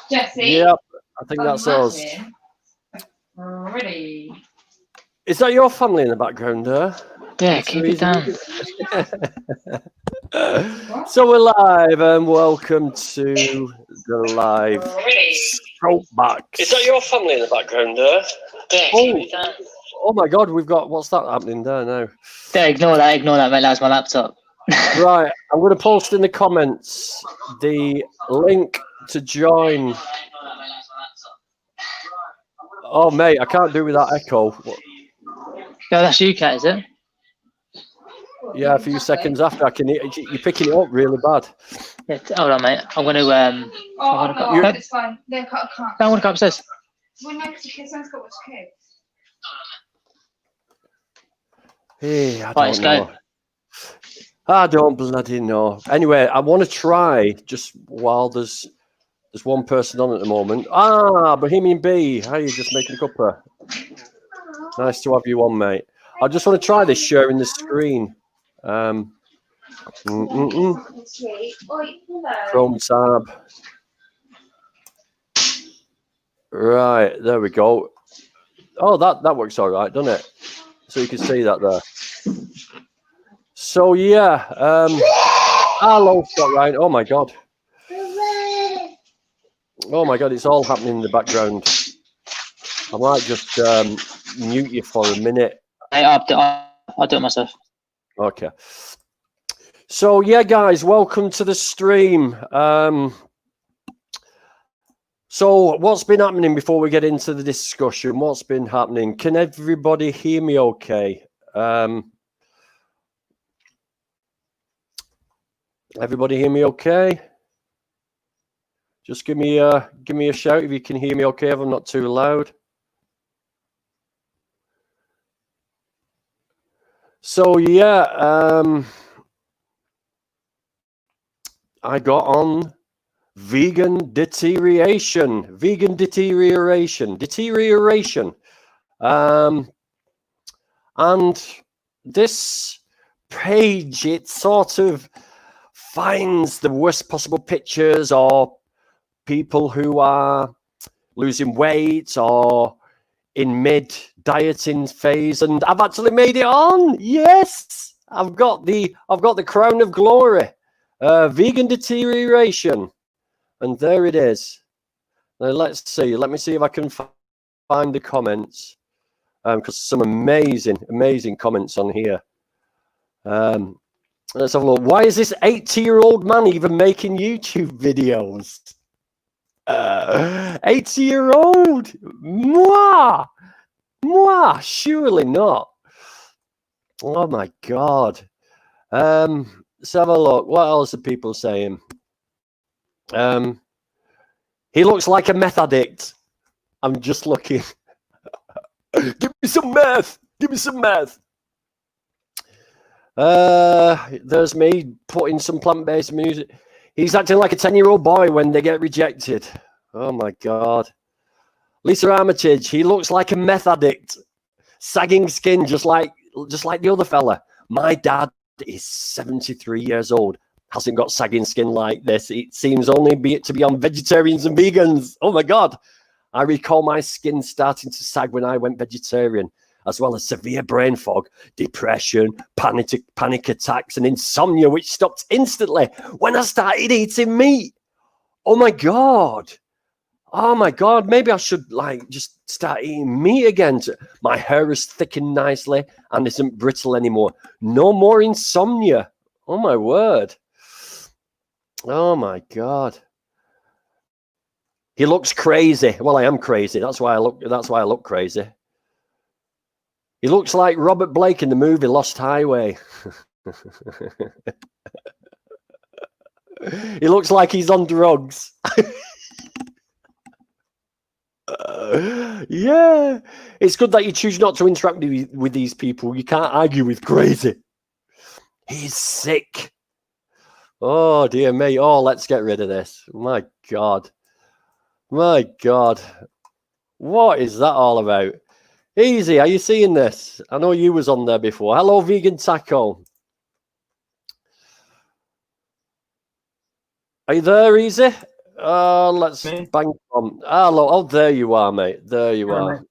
Jesse? Yep, I think that's us. Ready. Is that your family in the background there? Yeah, keep it down. So we're live and welcome to the live soapbox. Is that your family in the background there? Yeah, keep it down. Oh my God, we've got, what's that happening there now? Yeah, ignore that, mate. That was my laptop. Right, I'm going to post in the comments the link to join. Oh mate, I can't do with that echo. No, that's you, Kat, is it? Yeah, a few seconds after I can hear you're picking it up really bad. Yeah, hold on, mate. I'm going to. It's fine. I can't. I want to go upstairs. Well, no, because the kids has got what's kids. Hey, I Right, don't know. I don't bloody know. Anyway, I want to try just while there's one person on at the moment. Bohemian Bee, how are you? Just making a cuppa? Nice to have you on, mate. I just want to try this sharing the screen. Chrome tab. Right, there we go. Oh, that works all right, doesn't it? So you can see that there. So yeah, hello, Scott Ryan. Oh my God. Oh my God, it's all happening in the background. I might just mute you for a minute. I'll do it myself. Okay. So yeah, guys, welcome to the stream. So what's been happening before we get into the discussion? What's been happening? Can everybody hear me okay? Everybody hear me okay? Just give me a shout if you can hear me okay, if I'm not too loud. So yeah, I got on vegan deterioration. And this page, it sort of finds the worst possible pictures or people who are losing weight or in mid dieting phase, and I've actually made it on. Yes, I've got the crown of glory, vegan deterioration, and there it is. Now let's see. Let me see if I can find the comments, because some amazing comments on here. Let's have a look. Why is this 80-year-old man even making YouTube videos? 80-year-old? Moi, surely not. Oh my God. Let's have a look. What else are people saying? He looks like a meth addict. I'm just looking. Give me some meth. Give me some meth. There's me putting some plant-based music. He's acting like a 10-year-old boy when they get rejected. Oh my God. Lisa Armitage, he looks like a meth addict. Sagging skin, just like the other fella. My dad is 73 years old. Hasn't got sagging skin like this. It seems only to be on vegetarians and vegans. Oh my God. I recall my skin starting to sag when I went vegetarian, as well as severe brain fog, depression, panic attacks, and insomnia, which stopped instantly when I started eating meat. Oh my God. Oh my God. Maybe I should just start eating meat again. My hair is thickened nicely and isn't brittle anymore. No more insomnia. Oh my word. Oh my God. He looks crazy. Well, I am crazy. That's why I look crazy. He looks like Robert Blake in the movie Lost Highway. He looks like he's on drugs. Yeah. It's good that you choose not to interact with these people. You can't argue with crazy. He's sick. Oh, dear me. Oh, let's get rid of this. My God. My God. What is that all about? Easy, are you seeing this? I know you was on there before. Hello, Vegan Taco. Are you there, Easy? Let's Me? bang on. Hello. Oh, there you are, mate. There you Hello, are. mate.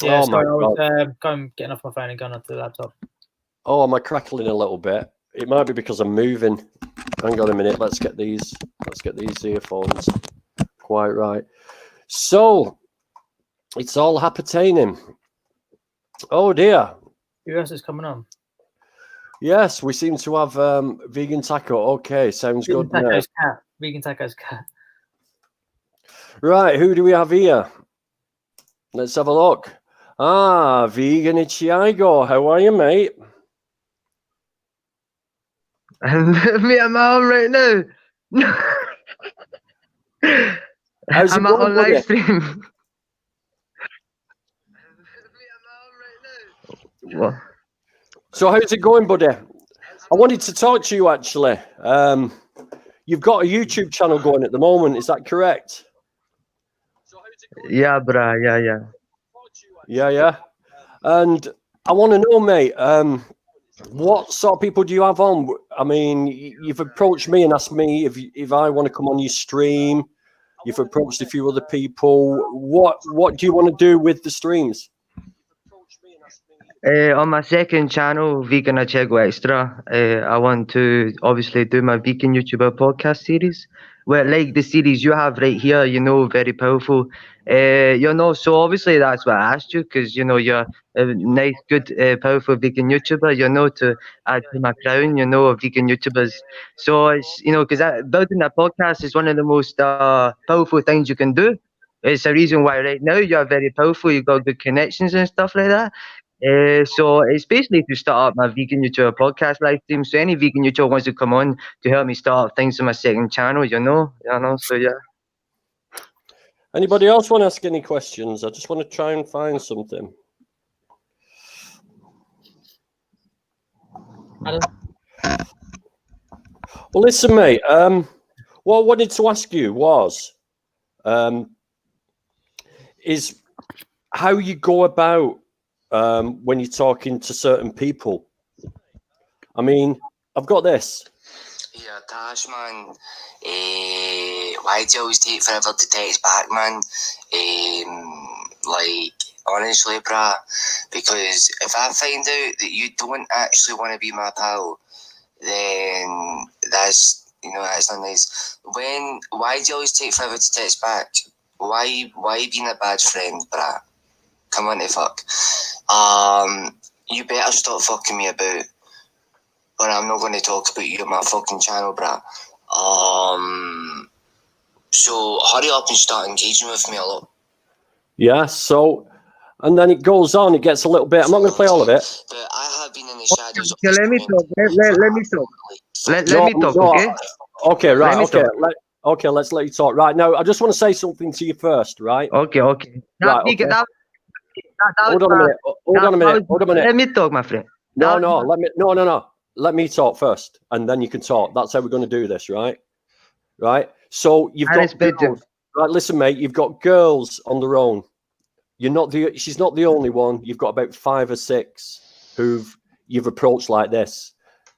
Yeah, Oh sorry, my I was God. getting off my phone and going onto the laptop. Oh, am I crackling a little bit? It might be because I'm moving. Hang on a minute. Let's get these earphones. Quite right. So it's all happening. Oh dear. Who else is coming on? Yes, we seem to have vegan taco. Okay, sounds good. Vegan Mate. Taco's cat. Vegan Taco's cat. Right, who do we have here? Let's have a look. Vegan Ichiiego. How are you, mate? Me and my home right now. How's it I'm going, on buddy? live stream. What? So how's it going, buddy? I wanted to talk to you actually. You've got a YouTube channel going at the moment, is that correct? Yeah, bruh. Yeah. Yeah. And I want to know, mate, what sort of people do you have on? I mean, you've approached me and asked me if I want to come on your stream. You've approached a few other people. What do you want to do with the streams? On my second channel, Vegan Ichiiego Extra, I want to obviously do my vegan YouTuber podcast series. Well, like the series you have right here, very powerful. So obviously that's why I asked you, because you're a nice, good, powerful vegan YouTuber. To add to my crown, of vegan YouTubers. So it's because building a podcast is one of the most powerful things you can do. It's a reason why right now you're very powerful. You've got good connections and stuff like that. So it's basically to start up my vegan YouTuber podcast live stream. So any vegan YouTuber wants to come on to help me start up things on my second channel, So yeah. Anybody else want to ask any questions? I just want to try and find something. Adam? Well, listen, mate. What I wanted to ask you was, is how you go about when you're talking to certain people. I mean, I've got this. Yeah, Tash, man. Why do you always take forever to text back, man? Honestly, bruh, because if I find out that you don't actually want to be my pal, then that's not nice. Why do you always take forever to text back? Why being a bad friend, bruh? Come on, fuck. You better stop fucking me about. But I'm not going to talk about you on my fucking channel, bruh. So hurry up and start engaging with me a lot. Yeah, so, and then it goes on, it gets a little bit, I'm not going to play all of it. But I have been in the shadows of Okay, let me talk. Let me talk. Let me talk, okay? Okay, right, Let me okay, let's let you talk. Right, now, I just want to say something to you first, right? Okay. Right, okay. Hold on a minute. Let me talk, my friend. No, let me talk first, and then you can talk. That's how we're going to do this, right? Right. So you've got girls, right. Listen, mate. You've got girls on their own. She's not the only one. You've got about 5 or 6 you've approached like this.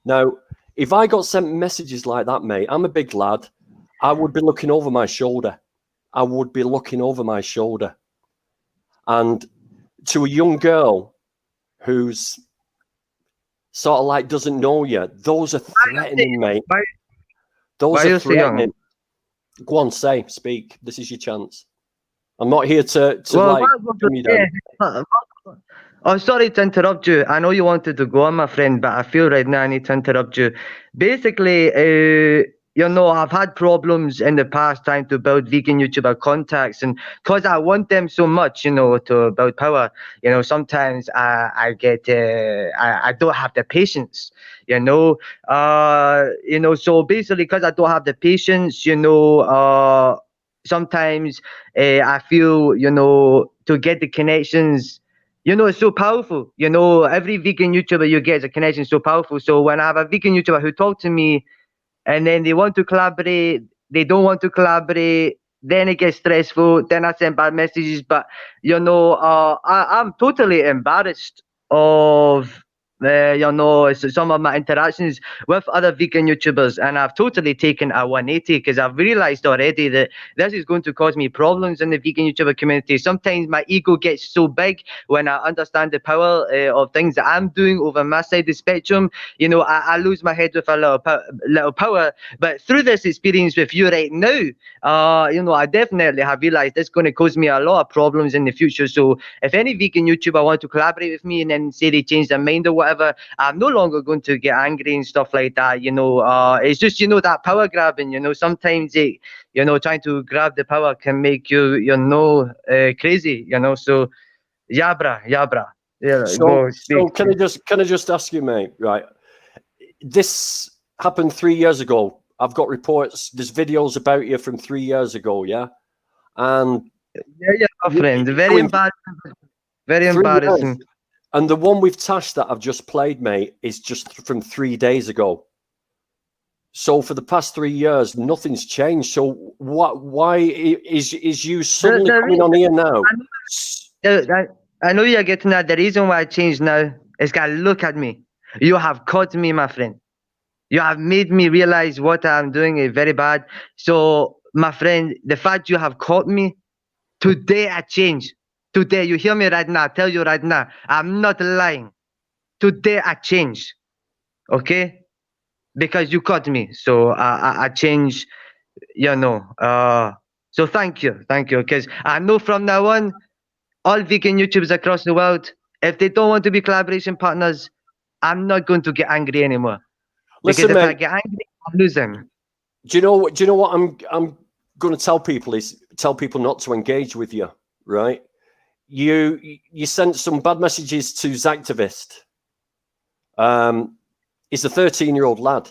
Now, if I got sent messages like that, mate, I'm a big lad. I would be looking over my shoulder. And to a young girl who's sort of like doesn't know you, those are threatening, mate. Those are threatening. Go on, speak. This is your chance. I'm not here to pin you down. Oh, sorry to interrupt you. I know you wanted to go on, my friend, but I feel right now I need to interrupt you. Basically, I've had problems in the past trying to build vegan YouTuber contacts, and because I want them so much, to build power, sometimes I get, I don't have the patience, so basically because I don't have the patience, sometimes I feel, to get the connections, it's so powerful. Every vegan YouTuber you get is a connection so powerful. So when I have a vegan YouTuber who talk to me and then they want to collaborate, they don't want to collaborate, then it gets stressful, then I send bad messages. But I'm totally embarrassed of you know, some of my interactions with other vegan YouTubers, and I've totally taken a 180 because I've realized already that this is going to cause me problems in the vegan YouTuber community. Sometimes my ego gets so big when I understand the power of things that I'm doing over my side of the spectrum. You know, I lose my head with a little power. But through this experience with you right now, you know, I definitely have realized it's going to cause me a lot of problems in the future. So if any vegan YouTuber want to collaborate with me and then say they change their mind or whatever, I'm no longer going to get angry and stuff like that. You know, it's just, you know, that power grabbing. You know, sometimes it, you know, trying to grab the power can make you, you know, crazy. You know, so yeah, brah. Yeah, So can I just ask you, mate? Right, this happened 3 years ago. I've got reports. There's videos about you from 3 years ago. Yeah, and yeah, my friend. Very embarrassing. Very 3 embarrassing. years. And the one with Tash that I've just played, mate, is just from 3 days ago. So for the past 3 years, nothing's changed. So why is you suddenly coming on here now? I know you're getting that. The reason why I changed now is because look at me. You have caught me, my friend. You have made me realize what I'm doing is very bad. So, my friend, the fact you have caught me, today I change. Today, you hear me right now. I tell you right now, I'm not lying. Today I change. Okay? Because you caught me. So I change, you know. So thank you. Because I know from now on, all vegan YouTubers across the world, if they don't want to be collaboration partners, I'm not going to get angry anymore. Because Listen, if I mate, get angry, I lose them. do you know what I'm going to tell people is tell people not to engage with you, right? You sent some bad messages to Zactivist. He's a 13-year-old lad.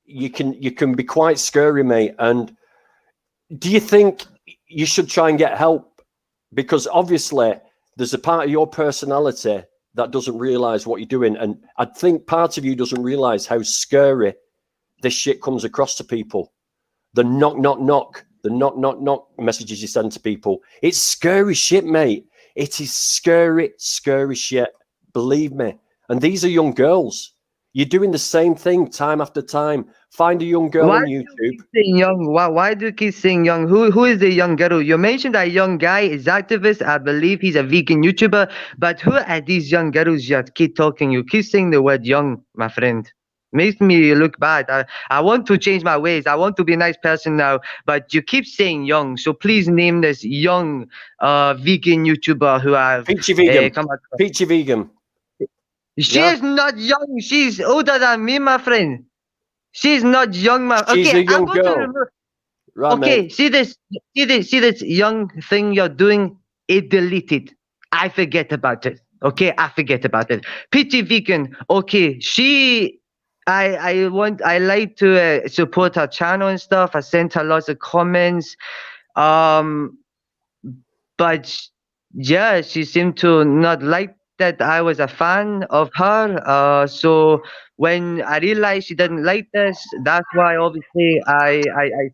You can be quite scary, mate. And do you think you should try and get help? Because obviously there's a part of your personality that doesn't realize what you're doing, and I think part of you doesn't realize how scary this shit comes across to people. The knock messages you send to people. It's scary shit, mate. It is scary shit. Believe me. And these are young girls. You're doing the same thing time after time. Find a young girl on YouTube. Do you keep saying young? Why do you keep saying young? Who is the young girl? You mentioned that young guy is activist. I believe he's a vegan YouTuber. But who are these young girls you keep talking? You keep saying the word young, my friend. Makes me look bad. I want to change my ways. I want to be a nice person now. But you keep saying young. So please name this young vegan YouTuber who I've Peachy Vegan. come across. Peachy Vegan. She is not young. She's older than me, my friend. She's not young, man. She's okay, a young I'm going girl. to remove. Right, Okay, mate. see this young thing you're doing. It deleted. I forget about it. Okay, I forget about it. Peachy Vegan. Okay, I like to support her channel and stuff. I sent her lots of comments. But yeah, she seemed to not like that I was a fan of her. So when I realized she didn't like this, that's why obviously I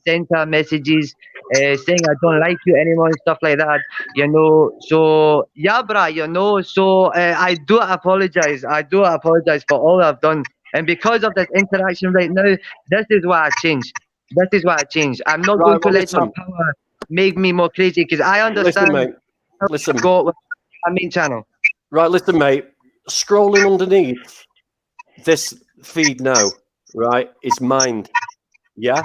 sent her messages saying I don't like you anymore and stuff like that. You know, so yeah, brah, you know, so I do apologize. I do apologize for all I've done. And because of this interaction right now, this is why I changed. This is why I changed. I'm not going to let my power make me more crazy because I understand. Listen, mate. Listen. Go with my main channel. Right, listen, mate. Scrolling underneath this feed now, right, is Mind. Yeah?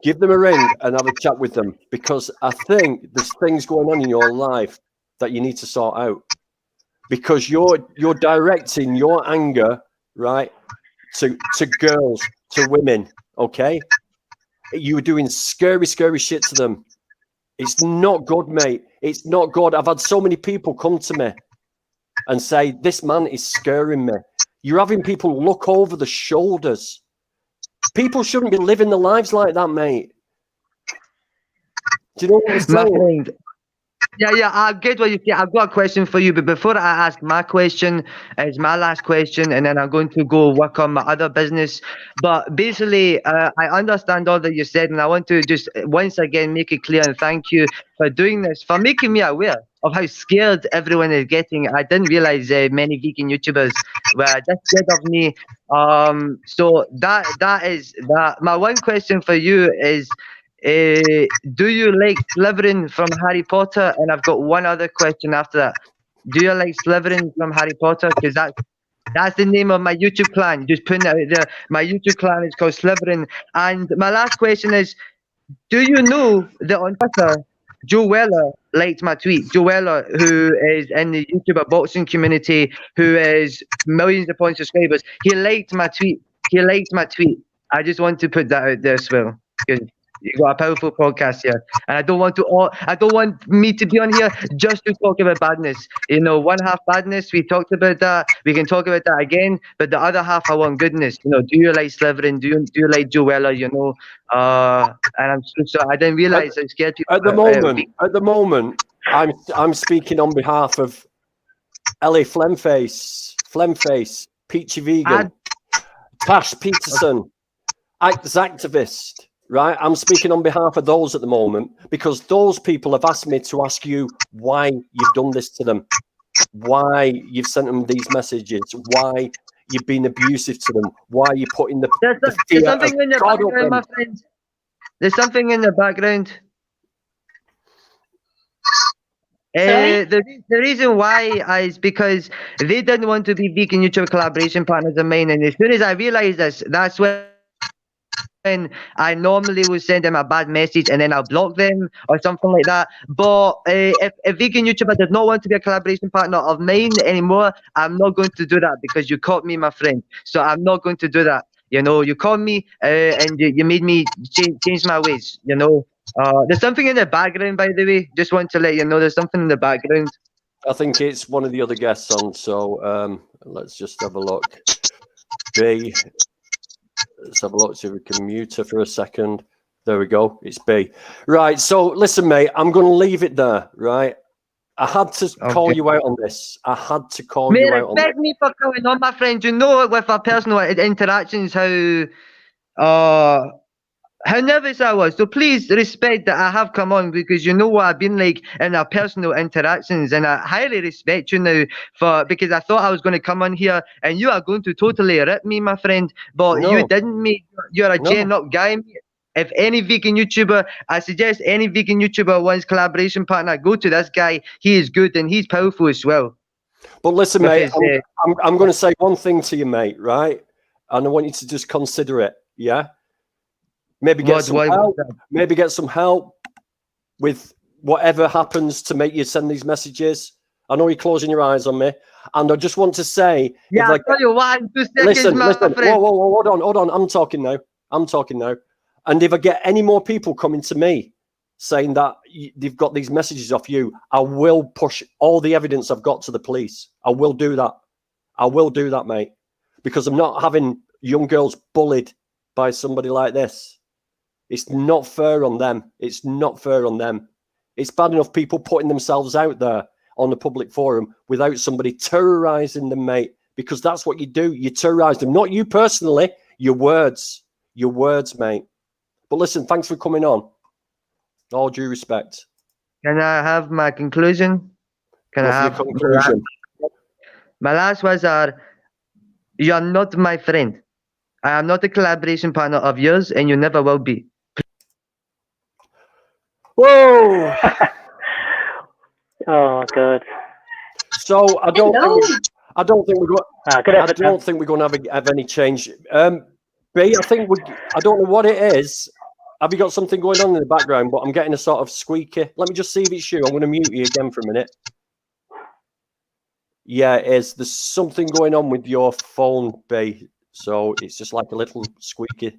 Give them a ring and have a chat with them because I think there's things going on in your life that you need to sort out. Because you're directing your anger, right, to girls, to women, okay? You're doing scary shit to them. It's not good, mate. It's not good. I've had so many people come to me and say, this man is scaring me. You're having people look over the shoulders. People shouldn't be living their lives like that, mate. Do you know what I'm saying? My friend, Yeah, I get what you say. I've got a question for you, but before I ask my question, it's my last question, and then I'm going to go work on my other business. But basically, I understand all that you said, and I want to just once again make it clear and thank you for doing this, for making me aware of how scared everyone is getting. I didn't realize many vegan YouTubers were this scared of me. So that is that. My one question for you is. Do you like Slytherin from Harry Potter? And I've got one other question after that. Do you like Slytherin from Harry Potter? Because that's the name of my YouTube clan. Just putting it out there. My YouTube clan is called Slytherin. And my last question is, do you know that on Twitter, Joe Weller liked my tweet? Joe Weller, who is in the YouTuber boxing community, who is millions upon subscribers, he liked my tweet. He liked my tweet. I just want to put that out there as well. Because you got a powerful podcast here, and I don't want me to be on here just to talk about badness. You know, one half badness, we talked about that. We can talk about that again, but the other half, I want goodness. You know, do you like Slytherin? Do you like Joe Weller? You know, and I'm so I didn't realize how scared people. At the moment, I'm speaking on behalf of Ellie Flemface, Peachy Vegan, Tash Peterson, activist. Right, I'm speaking on behalf of those at the moment because those people have asked me to ask you why you've done this to them, why you've sent them these messages, why you've been abusive to them, why you're putting the There's something in the background, my friend. There's something in the background. The reason why is because they didn't want to be vegan YouTube collaboration partners of mine, and as soon as I realized this, that's when I normally will send them a bad message and then I'll block them or something like that. But if a vegan YouTuber does not want to be a collaboration partner of mine anymore, I'm not going to do that because you caught me, my friend. So I'm not going to do that. You know, you caught me and you made me change my ways. You know, there's something in the background, by the way. Just want to let you know there's something in the background. I think it's one of the other guests on. So let's just have a look. B. Let's have a look, see if we can mute her for a second. There we go. It's B. Right. So listen, mate, I'm going to leave it there. Right. I had to call you out on this. I had to call you out on this. Respect me for calling on, my friend. You know, with our personal interactions, how nervous I was. So please respect that I have come on because you know what I've been like in our personal interactions, and I highly respect you now because I thought I was going to come on here and you are going to totally rip me, my friend. But you didn't, mate. You're a gen-up guy, mate. If any vegan YouTuber, I suggest any vegan YouTuber wants collaboration partner, go to this guy. He is good and he's powerful as well. But listen, mate, I'm going to say one thing to you, mate, right? And I want you to just consider it, yeah? Maybe get some help. Maybe get some help with whatever happens to make you send these messages. I know you're closing your eyes on me, and I just want to say, yeah, I'll tell you why. Listen. Whoa, hold on. I'm talking now. And if I get any more people coming to me saying that they've got these messages off you, I will push all the evidence I've got to the police. I will do that, mate, because I'm not having young girls bullied by somebody like this. It's not fair on them. It's bad enough people putting themselves out there on the public forum without somebody terrorizing them, mate, because that's what you do. You terrorize them, not you personally, your words, mate. But listen, thanks for coming on. All due respect. Can I have my conclusion? Can I have conclusion? My last words are, you're not my friend. I am not a collaboration partner of yours, and you never will be. Whoa! Oh, God. So I don't think we're going to have any change. B, I don't know what it is. Have you got something going on in the background? But I'm getting a sort of squeaky. Let me just see if it's you. I'm going to mute you again for a minute. Yeah, it is. There's something going on with your phone, B. So it's just like a little squeaky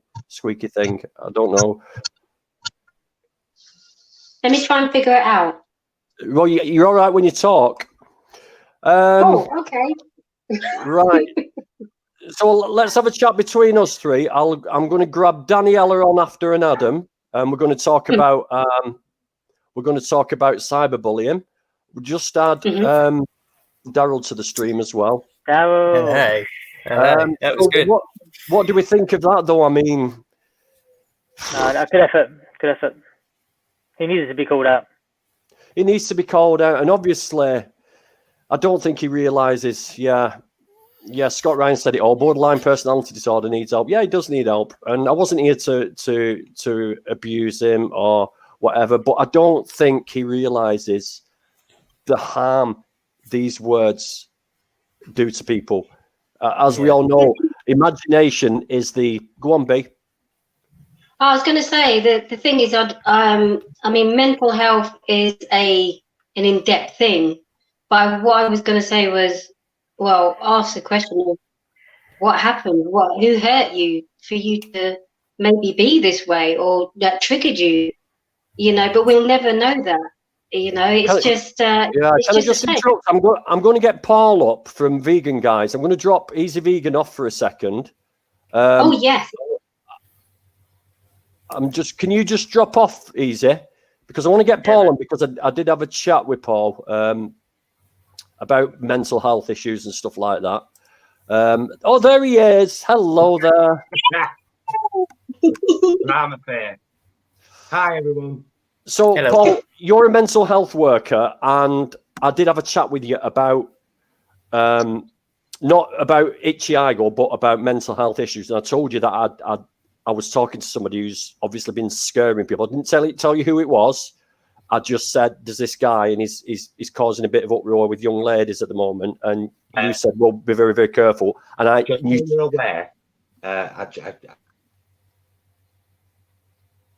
thing. I don't know. Let me try and figure it out. Well, you're all right when you talk. Okay. Right. So let's have a chat between us three. I'm going to grab Daniela on after and Adam, and we're going to talk about we're going to talk about cyberbullying. We just add Daryl to the stream as well. Daryl. Hey. That was so good. What do we think of that, though? I mean, Good effort. Good effort. He needed to be called out. he needs to be called out, and obviously, I don't think he realizes. Yeah, Scott Ryan said it all. Borderline personality disorder needs help. Yeah, he does need help, and I wasn't here to abuse him or whatever, but I don't think he realizes the harm these words do to people. As we all know, imagination is the go on, B. I was going to say that the thing is, I mean, mental health is an in-depth thing, but what I was going to say was, well, ask the question of what happened, who hurt you for you to maybe be this way, or that triggered you, but we'll never know that. It's just can I just interrupt? I'm going to get Paul up from Vegan Guys. I'm going to drop Easy Vegan off for a second. Oh yes. Can you just drop off, Easy? Because I want to get Paul on, because I did have a chat with Paul about mental health issues and stuff like that. Oh, there he is. Hello there. Drama fair. Hi, everyone. So, Hello. Paul, you're a mental health worker, and I did have a chat with you about not about Ichiiego, but about mental health issues. And I told you that I was talking to somebody who's obviously been scaring people. I didn't tell you who it was. I just said, there's this guy, and he's causing a bit of uproar with young ladies at the moment. And you said, well, be very, very careful. And you're aware.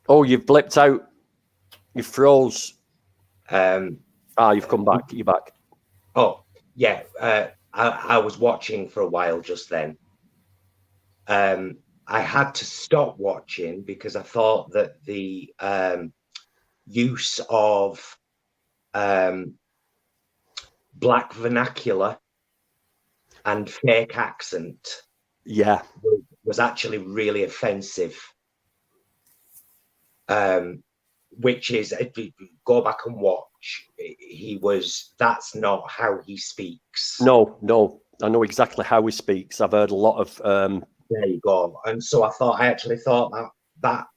Oh, you've blipped out. You froze. You've come back. You're back. Oh, yeah. I was watching for a while just then. I had to stop watching because I thought that the use of black vernacular and fake accent was actually really offensive. Which is, if you go back and watch, that's not how he speaks. No, I know exactly how he speaks. I've heard a lot of there you go. And so I actually thought that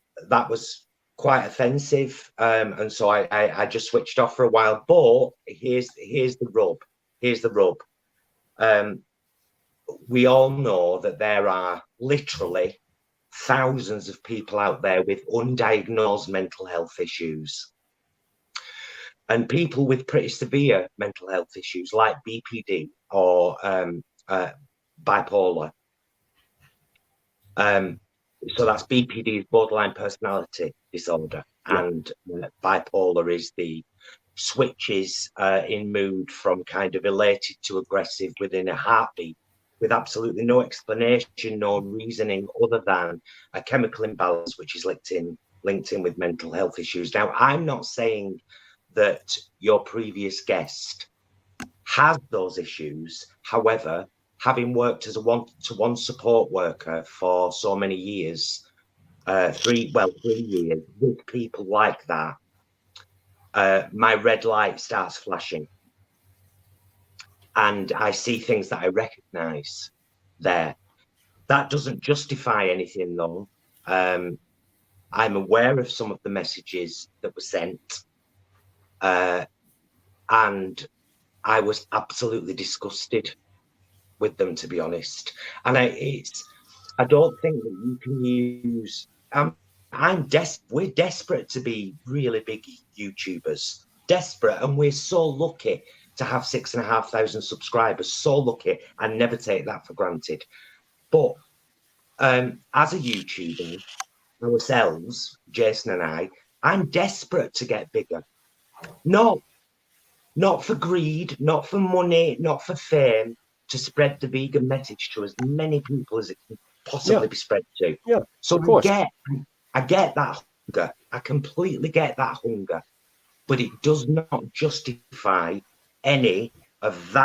was quite offensive. And so I just switched off for a while. But here's the rub. Here's the rub. We all know that there are literally thousands of people out there with undiagnosed mental health issues. And people with pretty severe mental health issues like BPD or bipolar. So that's BPD is borderline personality disorder, and bipolar is the switches in mood from kind of elated to aggressive within a heartbeat, with absolutely no explanation, no reasoning other than a chemical imbalance, which is linked in with mental health issues. Now, I'm not saying that your previous guest has those issues. However, having worked as a one-to-one support worker for so many years, 3 years with people like that, my red light starts flashing. And I see things that I recognize there. That doesn't justify anything, though. I'm aware of some of the messages that were sent. And I was absolutely disgusted with them, to be honest. And I don't think that you can use... we're desperate to be really big YouTubers. Desperate. And we're so lucky to have 6,500 subscribers, so lucky, and never take that for granted. But as a YouTuber, ourselves, Jason and I'm desperate to get bigger. Not for greed, not for money, not for fame, to spread the vegan message to as many people as it can possibly be spread to. Yeah, so of course. I get that hunger. I completely get that hunger, but it does not justify any of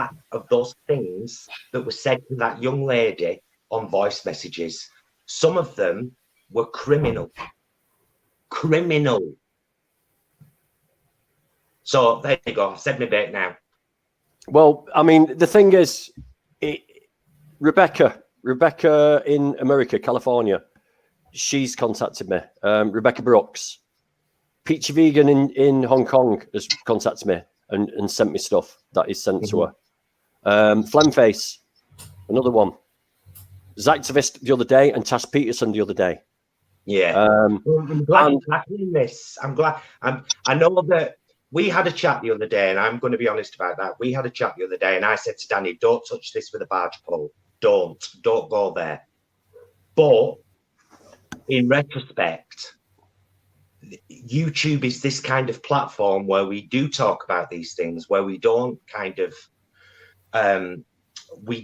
those things that were said to that young lady on voice messages. Some of them were criminal. So there you go. Said me bit now. Well, I mean, the thing is, Rebecca in America, California, she's contacted me. Rebecca Brookes. Peachy Vegan in Hong Kong has contacted me and sent me stuff that is sent to her. Flemface, another one. Zactivist the other day, and Tash Peterson the other day. Yeah. I'm glad you're tackling this. I'm glad. I know that we had a chat the other day, and I'm going to be honest about that. We had a chat the other day, and I said to Danny, don't touch this with a barge pole. Don't go there. But in retrospect, YouTube is this kind of platform where we do talk about these things, where we don't kind of, we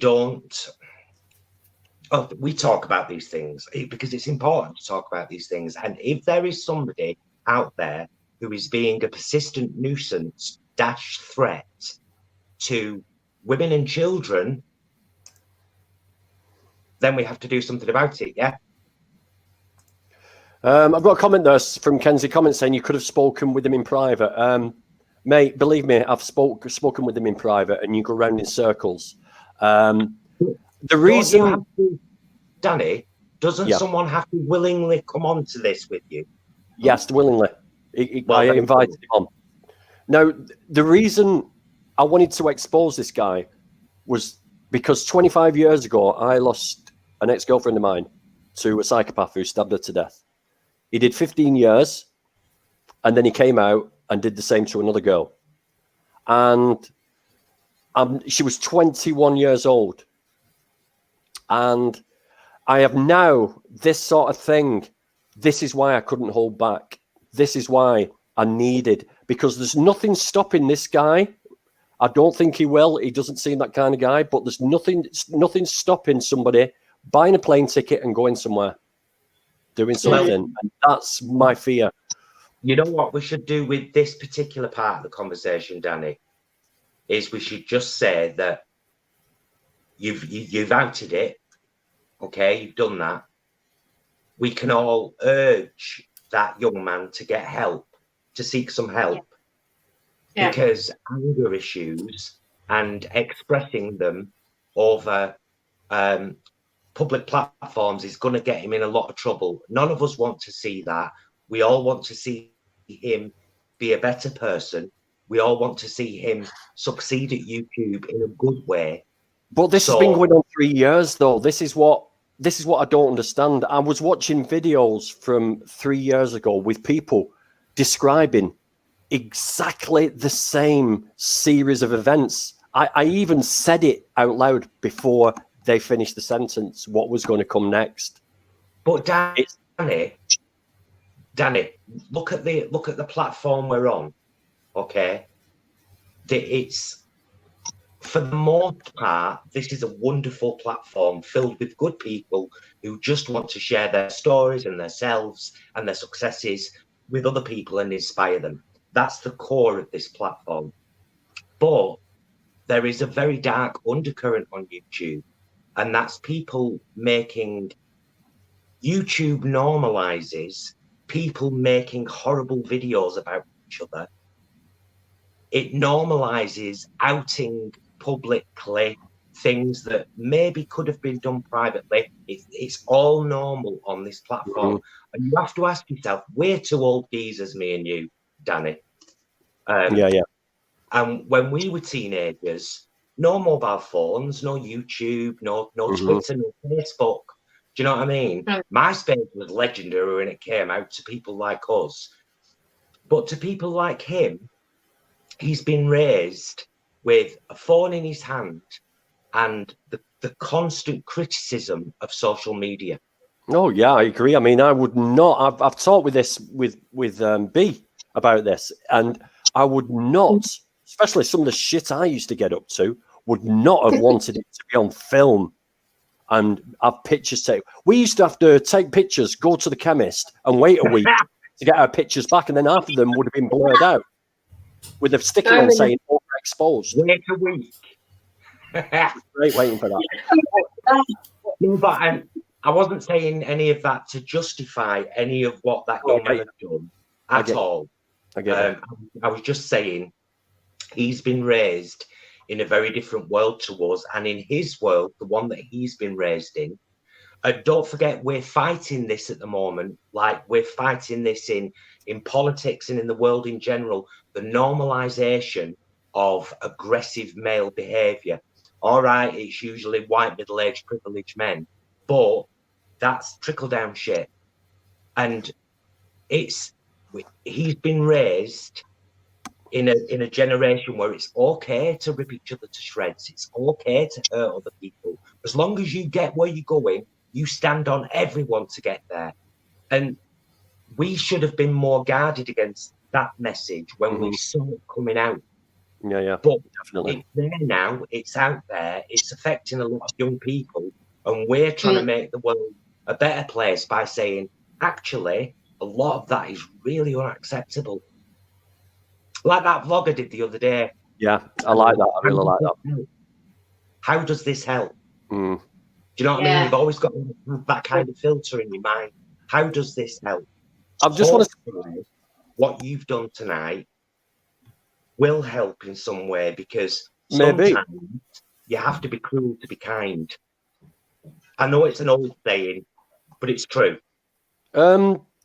talk about these things because it's important to talk about these things. And if there is somebody out there who is being a persistent nuisance / threat to women and children, then we have to do something about it, yeah? I've got a comment there from Kenzie Comment saying you could have spoken with him in private. Mate, believe me, I've spoken with him in private, and you go round in circles. The reason, Danny, doesn't someone have to willingly come on to this with you? Yes, willingly. I invited him on. Now, the reason I wanted to expose this guy was because 25 years ago, I lost an ex-girlfriend of mine to a psychopath who stabbed her to death. He did 15 years, and then he came out and did the same to another girl. And she was 21 years old. And I have now this sort of thing. This is why I couldn't hold back. This is why I needed, because there's nothing stopping this guy. I don't think he will. He doesn't seem that kind of guy, but there's nothing stopping somebody buying a plane ticket and going somewhere, doing something. And that's my fear. You know what we should do with this particular part of the conversation, Danny, is we should just say that you've outed it. Okay, you've done that. We can all urge that young man to get help, to seek some help. Yeah. Because anger issues and expressing them over public platforms is going to get him in a lot of trouble. None of us want to see that. We all want to see him be a better person. We all want to see him succeed at YouTube in a good way. But this has been going on 3 years, though. This is what I don't understand. I was watching videos from 3 years ago with people describing exactly the same series of events. I even said it out loud before they finished the sentence, what was going to come next. But Danny, look at the platform we're on. Okay, it's, for the most part, this is a wonderful platform filled with good people who just want to share their stories and themselves and their successes with other people and inspire them. That's the core of this platform. But there is a very dark undercurrent on YouTube, and that's people making, YouTube normalizes people making horrible videos about each other. It normalizes outing publicly things that maybe could have been done privately. It's all normal on this platform. And you have to ask yourself, we're two old geezers, me and you, Danny. Yeah. And when we were teenagers, no mobile phones, no YouTube, no Twitter, no Facebook. Do you know what I mean? MySpace was legendary when it came out to people like us. But to people like him, he's been raised with a phone in his hand and the constant criticism of social media. Oh yeah, I agree. I mean, I would not. I've talked with this with B about this, and I would not, especially some of the shit I used to get up to, would not have wanted it to be on film and have pictures taken. We used to have to take pictures, go to the chemist, and wait a week to get our pictures back, and then half of them would have been blurred out with a sticker on saying overexposed. Wait a week. Great waiting for that. No, but I wasn't saying any of that to justify any of what that young man had done at all. I get it. I was just saying, he's been raised in a very different world to us, and in his world, the one that he's been raised in, don't forget, we're fighting this at the moment. Like, we're fighting this in politics and in the world in general, the normalization of aggressive male behavior. All right, it's usually white, middle-aged, privileged men, but that's trickle-down shit. And he's been raised in a generation where it's okay to rip each other to shreds. It's okay to hurt other people. As long as you get where you're going, you stand on everyone to get there. And we should have been more guarded against that message when we saw it coming out. Yeah, but definitely. It's there now. It's out there. It's affecting a lot of young people. And we're trying to make the world a better place by saying, actually, a lot of that is really unacceptable. Like that vlogger did the other day. Yeah, I like that. I really like that. How does this help? Mm. Do you know what I mean? You've always got to have that kind of filter in your mind. How does this help? I just want to say what you've done tonight will help in some way, because sometimes you have to be cruel to be kind. I know it's an old saying, but it's true.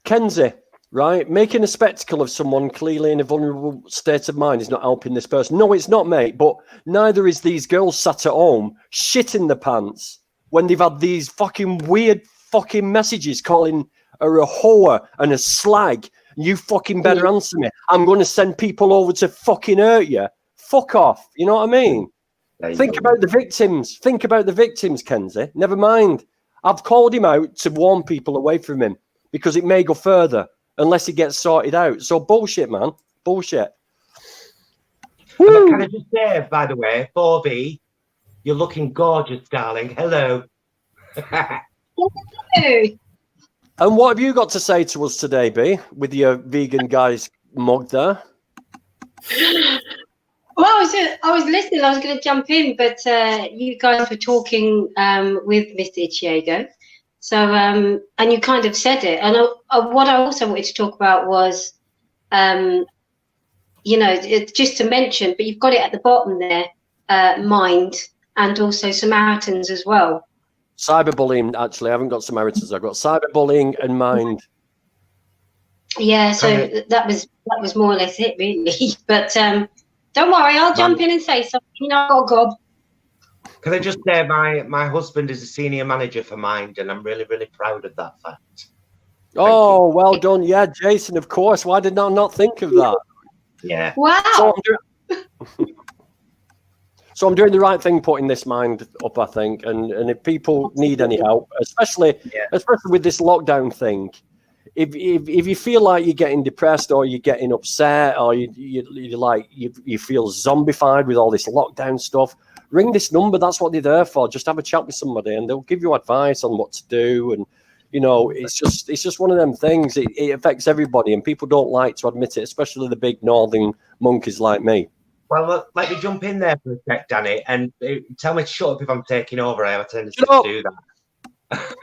Kenzie, right? Making a spectacle of someone clearly in a vulnerable state of mind is not helping this person. No, it's not, mate. But neither is these girls sat at home shitting the pants when they've had these fucking weird fucking messages calling her a whore and a slag. You fucking better answer me. I'm going to send people over to fucking hurt you. Fuck off. You know what I mean? Think about the victims. Think about the victims, Kenzie. Never mind. I've called him out to warn people away from him because it may go further unless it gets sorted out. So bullshit, man. Bullshit. Can I just say, by the way, Bobby, you're looking gorgeous, darling. Hello. And what have you got to say to us today, B, with your vegan guys mug there? Well, I was listening. I was going to jump in, but you guys were talking with Mr. Ichiiego. So, and you kind of said it. And what I also wanted to talk about was, it's just to mention, but you've got it at the bottom there, mind, and also Samaritans as well. Cyberbullying, actually. I haven't got Samaritans. I've got cyberbullying and mind. Yeah, so that was more or less it, really. But don't worry, I'll jump in and say something. I've got a gob. Can I just say my husband is a senior manager for Mind, and I'm really, really proud of that fact. Oh, well done. Yeah, Jason, of course. Why did I not think of that? Yeah. Wow. So I'm doing the right thing putting this Mind up, I think. And if people need any help, especially with this lockdown thing, if you feel like you're getting depressed or you're getting upset or you feel zombified with all this lockdown stuff, ring this number. That's what they're there for. Just have a chat with somebody and they'll give you advice on what to do. And it's just one of them things. It affects everybody, and people don't like to admit it, especially the big northern monkeys like me. Well, let me jump in there for a sec, Danny, and tell me to shut up if I'm taking over. I have a tendency to do that.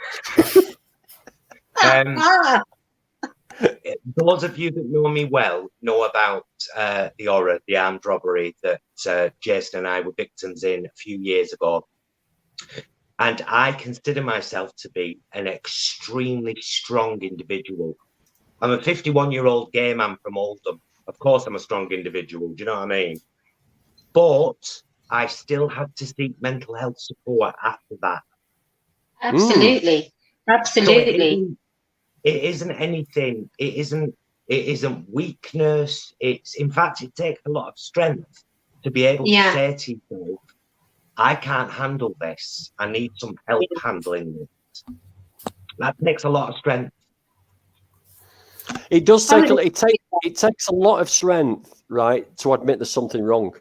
Those of you that know me well know about the horror, the armed robbery that Jason and I were victims in a few years ago. And I consider myself to be an extremely strong individual. I'm a 51-year-old gay man from Oldham. Of course, I'm a strong individual. Do you know what I mean? But I still had to seek mental health support after that. Absolutely. Absolutely. So it isn't anything. It isn't weakness. In fact, it takes a lot of strength to be able to say to yourself, I can't handle this. I need some help handling this. That takes a lot of strength. It does take it takes a lot of strength, right, to admit there's something wrong.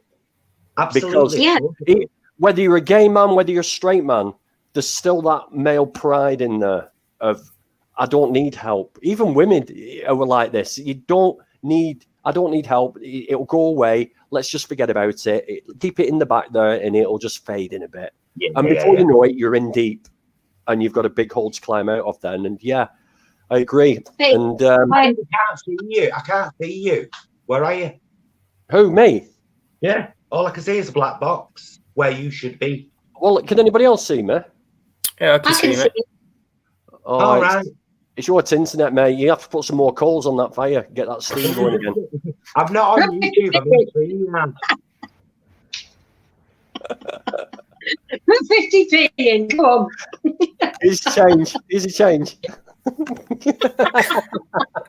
Absolutely. Because whether you're a gay man, whether you're a straight man, there's still that male pride in there of I don't need help. Even women are like this. I don't need help. It'll go away. Let's just forget about it. Keep it in the back there and it'll just fade in a bit. And before you know it, you're in deep and you've got a big hole to climb out of then. And I agree. Hey, and I can't see you. Where are you? Who, me? Yeah. All I can see is a black box where you should be. Well, can anybody else see me? Yeah, I I can see can you, see mate. it. Oh, All it's, right. it's your internet, mate. You have to put some more coals on that fire. Get that steam going again. I'm not on YouTube. I'm on stream, 50p in, come on. Easy change. Easy change.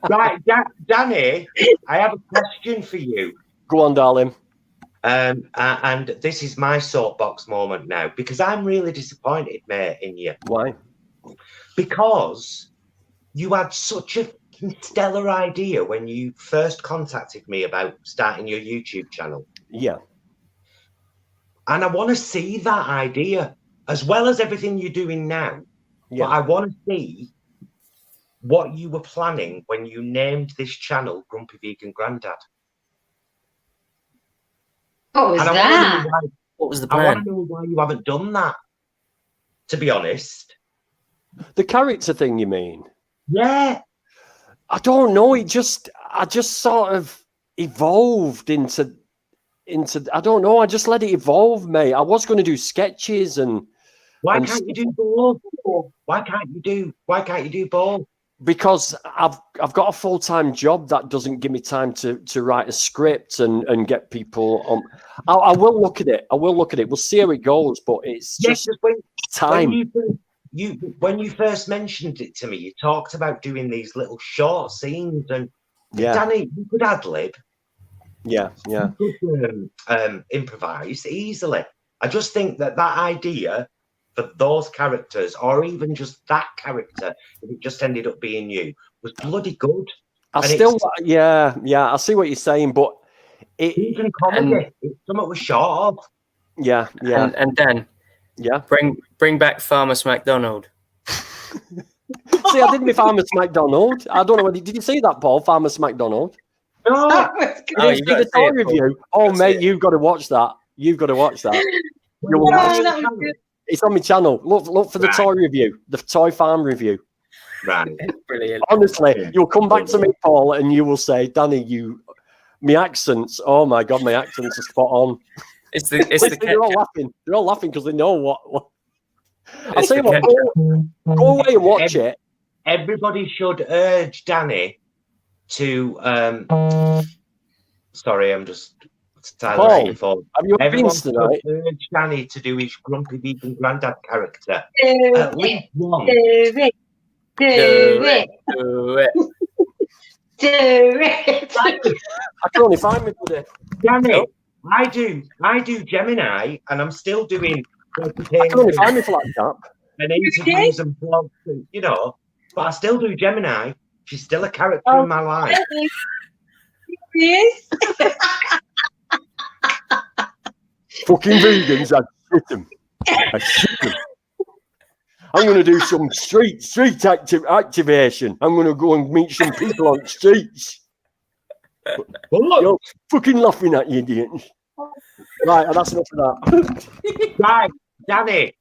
Right, Danny, I have a question for you. Go on, darling. And this is my soapbox moment now, because I'm really disappointed, mate, in you. Why? Because you had such a stellar idea when you first contacted me about starting your YouTube channel. Yeah. And I want to see that idea, as well as everything you're doing now. Yeah. But I want to see what you were planning when you named this channel Grumpy Vegan Grandad. What was And I that? What was the I want plan? to know why you haven't done that, to be honest. The character thing, you mean? Yeah. I don't know. I just sort of evolved into I don't know. I just let it evolve, mate. I was going to do sketches and Why and can't you do both? Why can't you do both? because I've got a full-time job that doesn't give me time to write a script and get people on. I will look at it. We'll see how it goes, but it's just time. When you first mentioned it to me, you talked about doing these little short scenes, and Yeah. Danny, you could ad-lib. Yeah. You could improvise easily. I just think that idea for those characters, or even just that character, if it just ended up being you, was bloody good. I see what you're saying, but even comedy, it's something was short of. Yeah. And Dan, yeah, bring back Farmer's McDonald. See, I did my Farmer's McDonald. I don't know whether did you see that, Paul? Farmer's McDonald. No. You didn't see the toy review. Oh, mate, you've got to watch that. You've got to watch that. You'll watch that was good. It's on my channel. Look for the toy review, the toy farm review. Right. Brilliant. Honestly, you'll come back to me, Paul, and you will say, Danny, my accents. Oh my God, my accents are spot on. It's the They're all laughing. They're all laughing because they know what. I'll It's tell you the what. Go away and watch it. Everybody should urge Danny to. Sorry, I'm just silent your phone. Have you Everyone been tonight? should urge Danny to do his Grumpy Vegan Grandad character. Do At least one. Do it. Do it. Do it. Do it. I can only find me, buddy. Danny, I do Gemini, and I'm still doing. I can only find me for like that. And interviews and blogs, and, but I still do Gemini. She's still a character in my life. Yes. Fucking vegans, I shit them. I'm going to do some street activation. I'm going to go and meet some people on the streets. You're fucking laughing at you, idiots. Right, that's enough of that. Right, Danny,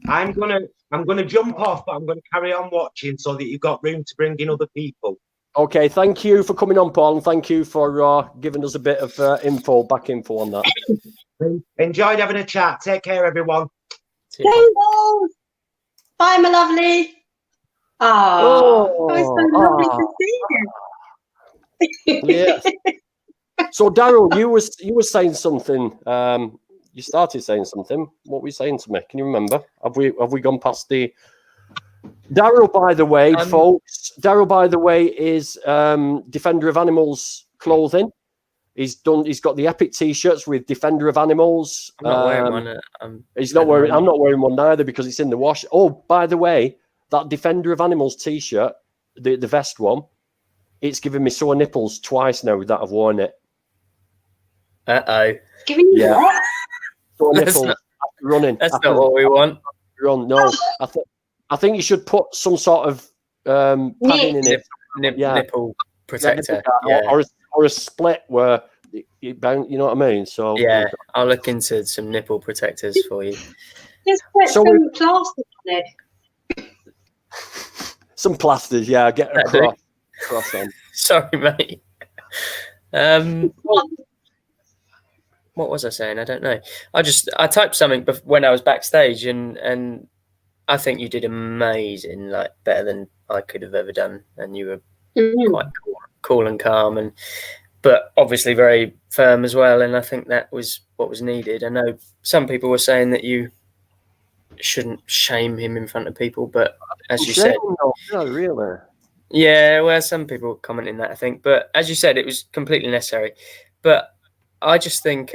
I'm gonna jump off, but I'm gonna carry on watching so that you've got room to bring in other people. Okay, thank you for coming on, Paul, and thank you for giving us a bit of back info on that. Enjoyed having a chat. Take care, everyone. Bye, my lovely. Oh, it's so lovely to see you. Yes. So, Daryl, you were saying something. You started saying something. What were you saying to me? Can you remember? Have we gone past the? Daryl, by the way, folks. Daryl, by the way, is Defender of Animals clothing. He's got the epic T-shirts with Defender of Animals. I'm not wearing one. He's not wearing. I'm not wearing one neither because it's in the wash. Oh, by the way, that Defender of Animals T-shirt, the vest one, it's given me sore nipples twice now that I've worn it. Giving you what? Sore nipples running. That's not what we want. Run. No, I think you should put some sort of padding in it. Nipple protector. Or a split where you bounce. You know what I mean? So yeah, I'll look into some nipple protectors for you. Just put some plastic on it. Some plasters, yeah. Get a cross on. Sorry, mate. What was I saying? I don't know. I typed something when I was backstage, and I think you did amazing, like better than I could have ever done, and you were quite cool and calm, but obviously very firm as well. And I think that was what was needed. I know some people were saying that you shouldn't shame him in front of people, but as you said, no, really. Yeah, well, some people were commenting that, I think, but as you said, it was completely necessary. But I just think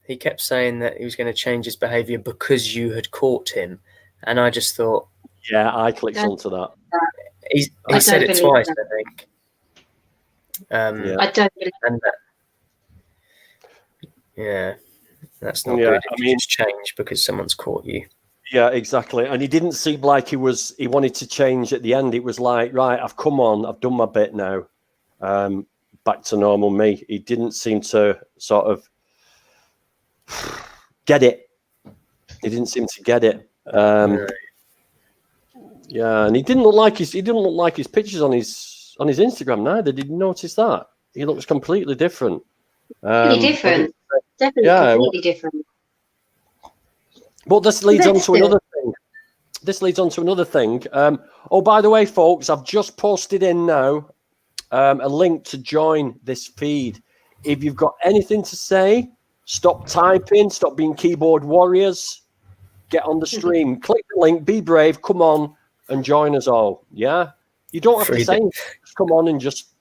he kept saying that he was going to change his behaviour because you had caught him, and I just thought, yeah, I clicked onto that. He said it twice, I think. I don't believe yeah, that's not good. If you just change because someone's caught you. Yeah, exactly. And he didn't seem like he wanted to change at the end. It was like, right, I've come on, I've done my bit now. Back to normal me. He didn't seem to sort of get it. He didn't seem to get it. Yeah, and he didn't look like his pictures on his Instagram neither. Did you notice that? He looks completely different. Definitely completely different. But this leads on to another thing. Oh, by the way, folks, I've just posted in now a link to join this feed. If you've got anything to say, stop typing, stop being keyboard warriors, get on the stream, click the link, be brave, come on and join us all. Yeah, you don't have to say anything. Just come on and just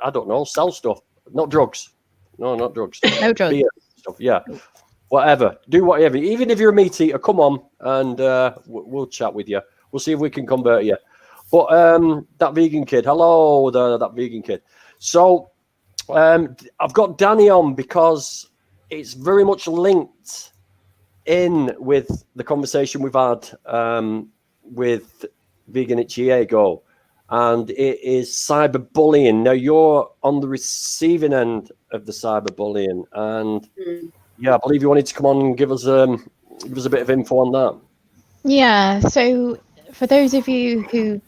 I don't know, sell stuff, not drugs. No, not drugs. No drugs. Beer stuff. Yeah. Whatever, do whatever. Even if you're a meat eater, come on and we'll chat with you. We'll see if we can convert you. But that vegan kid, hello, that vegan kid. So I've got Danny on because it's very much linked in with the conversation we've had with Vegan Ichiiego, and it is cyberbullying. Now you're on the receiving end of the cyberbullying, and yeah, I believe you wanted to come on and give us a bit of info on that. Yeah, so for those of you who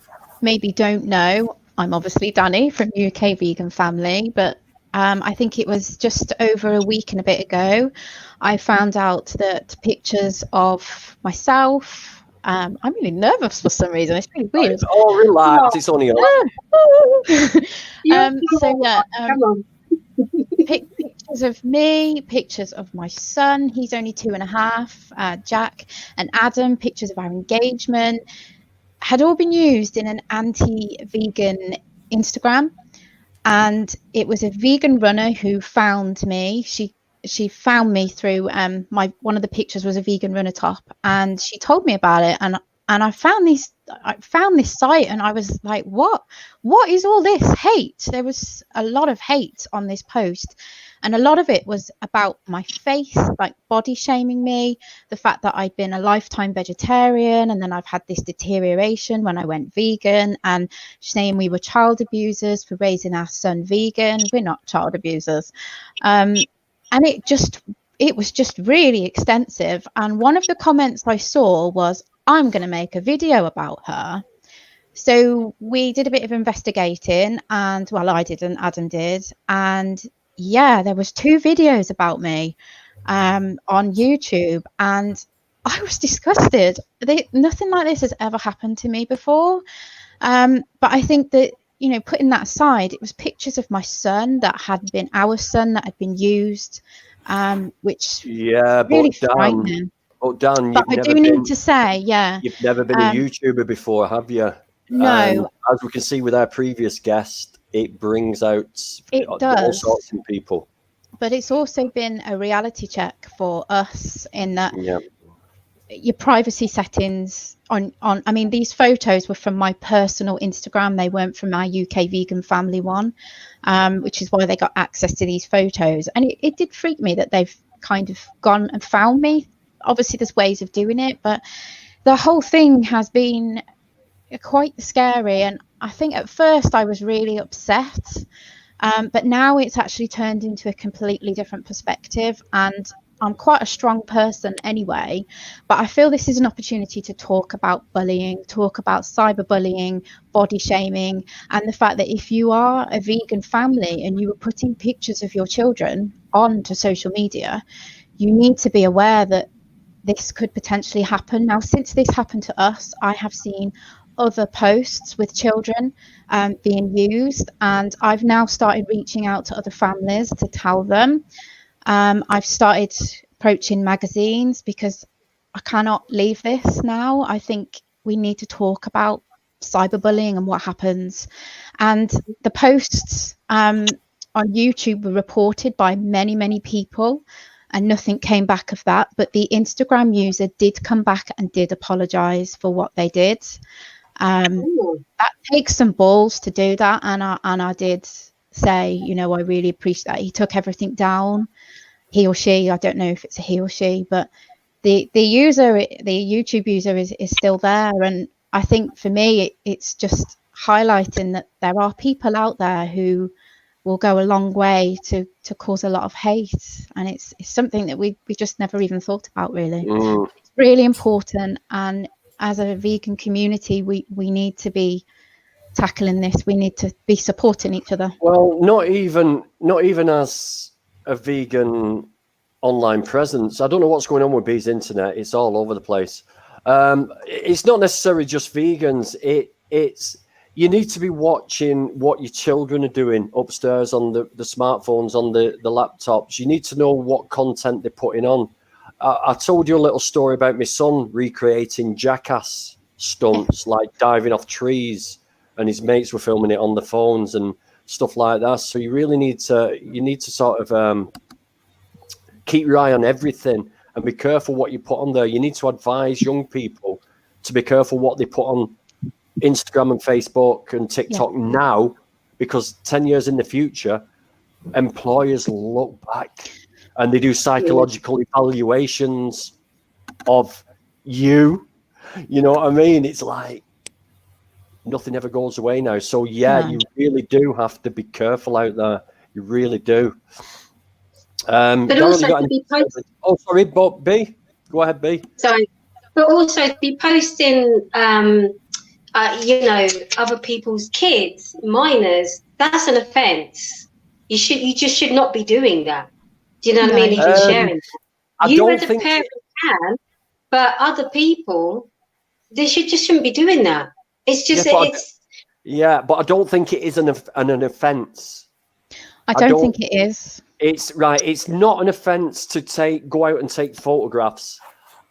maybe don't know, I'm obviously Danny from UK Vegan Family, but I think it was just over a week and a bit ago, I found out that pictures of myself, I'm really nervous for some reason, it's really weird. Oh, relax, it's only pictures of me, pictures of my son, he's only 2.5, Jack and Adam, pictures of our engagement, had all been used in an anti-vegan Instagram. And it was a vegan runner who found me. She found me through one of the pictures was a vegan runner top, and she told me about it, and I found this site, and I was like, what is all this hate? There was a lot of hate on this post, and a lot of it was about my face, like body shaming me, the fact that I'd been a lifetime vegetarian and then I've had this deterioration when I went vegan, and saying we were child abusers for raising our son vegan. We're not child abusers. And it was just really extensive. And one of the comments I saw was, I'm going to make a video about her. So we did a bit of investigating, and well, I didn't, Adam did. And yeah, there was 2 videos about me on YouTube, and I was disgusted. Nothing like this has ever happened to me before. But I think that, you know, putting that aside, it was pictures of my son that had been used, which really frightening. But Dan, but I do need to say, you've never been a YouTuber before, have you? No. As we can see with our previous guest, it brings out all sorts of people. But it's also been a reality check for us in that your privacy settings on I mean, these photos were from my personal Instagram. They weren't from our UK Vegan Family one, which is why they got access to these photos. And it did freak me that they've kind of gone and found me. Obviously, there's ways of doing it, but the whole thing has been quite scary. And I think at first I was really upset, but now it's actually turned into a completely different perspective. And I'm quite a strong person anyway, but I feel this is an opportunity to talk about bullying, talk about cyberbullying, body shaming, and the fact that if you are a vegan family and you are putting pictures of your children onto social media, you need to be aware that this could potentially happen. Now, since this happened to us, I have seen other posts with children being used, and I've now started reaching out to other families to tell them. I've started approaching magazines because I cannot leave this now. I think we need to talk about cyberbullying and what happens. And the posts on YouTube were reported by many, many people, and nothing came back of that. But the Instagram user did come back and did apologize for what they did. That takes some balls to do that, and I did say, you know, I really appreciate that. He took everything down. He or she, I don't know if it's a he or she, but the YouTube user is still there. And I think for me, it's just highlighting that there are people out there who will go a long way to cause a lot of hate, and it's something that we just never even thought about, really. It's really important, and as a vegan community, we need to be tackling this. We need to be supporting each other. Well, not even as a vegan online presence. I don't know what's going on with Bee's internet. It's all over the place. It's not necessarily just vegans. It's you need to be watching what your children are doing upstairs on the smartphones, on the laptops. You need to know what content they're putting on. I told you a little story about my son recreating jackass stunts, like diving off trees, and his mates were filming it on the phones and stuff like that. So you really need to sort of keep your eye on everything and be careful what you put on there. You need to advise young people to be careful what they put on Instagram and Facebook and TikTok now, because 10 years in the future, employers look back and they do psychological evaluations of you. You know what I mean? It's like nothing ever goes away now. So you really do have to be careful out there. You really do. But also to be posting. Oh, sorry, but B. Go ahead, B. Sorry, but also to be posting, you know, other people's kids, minors. That's an offence. You just should not be doing that. Do you know what I mean? Even sharing. You as a parent can, but other people, they shouldn't be doing that. It's just but I don't think it is an offence. I don't think it is. It's right. It's not an offence to go out and take photographs,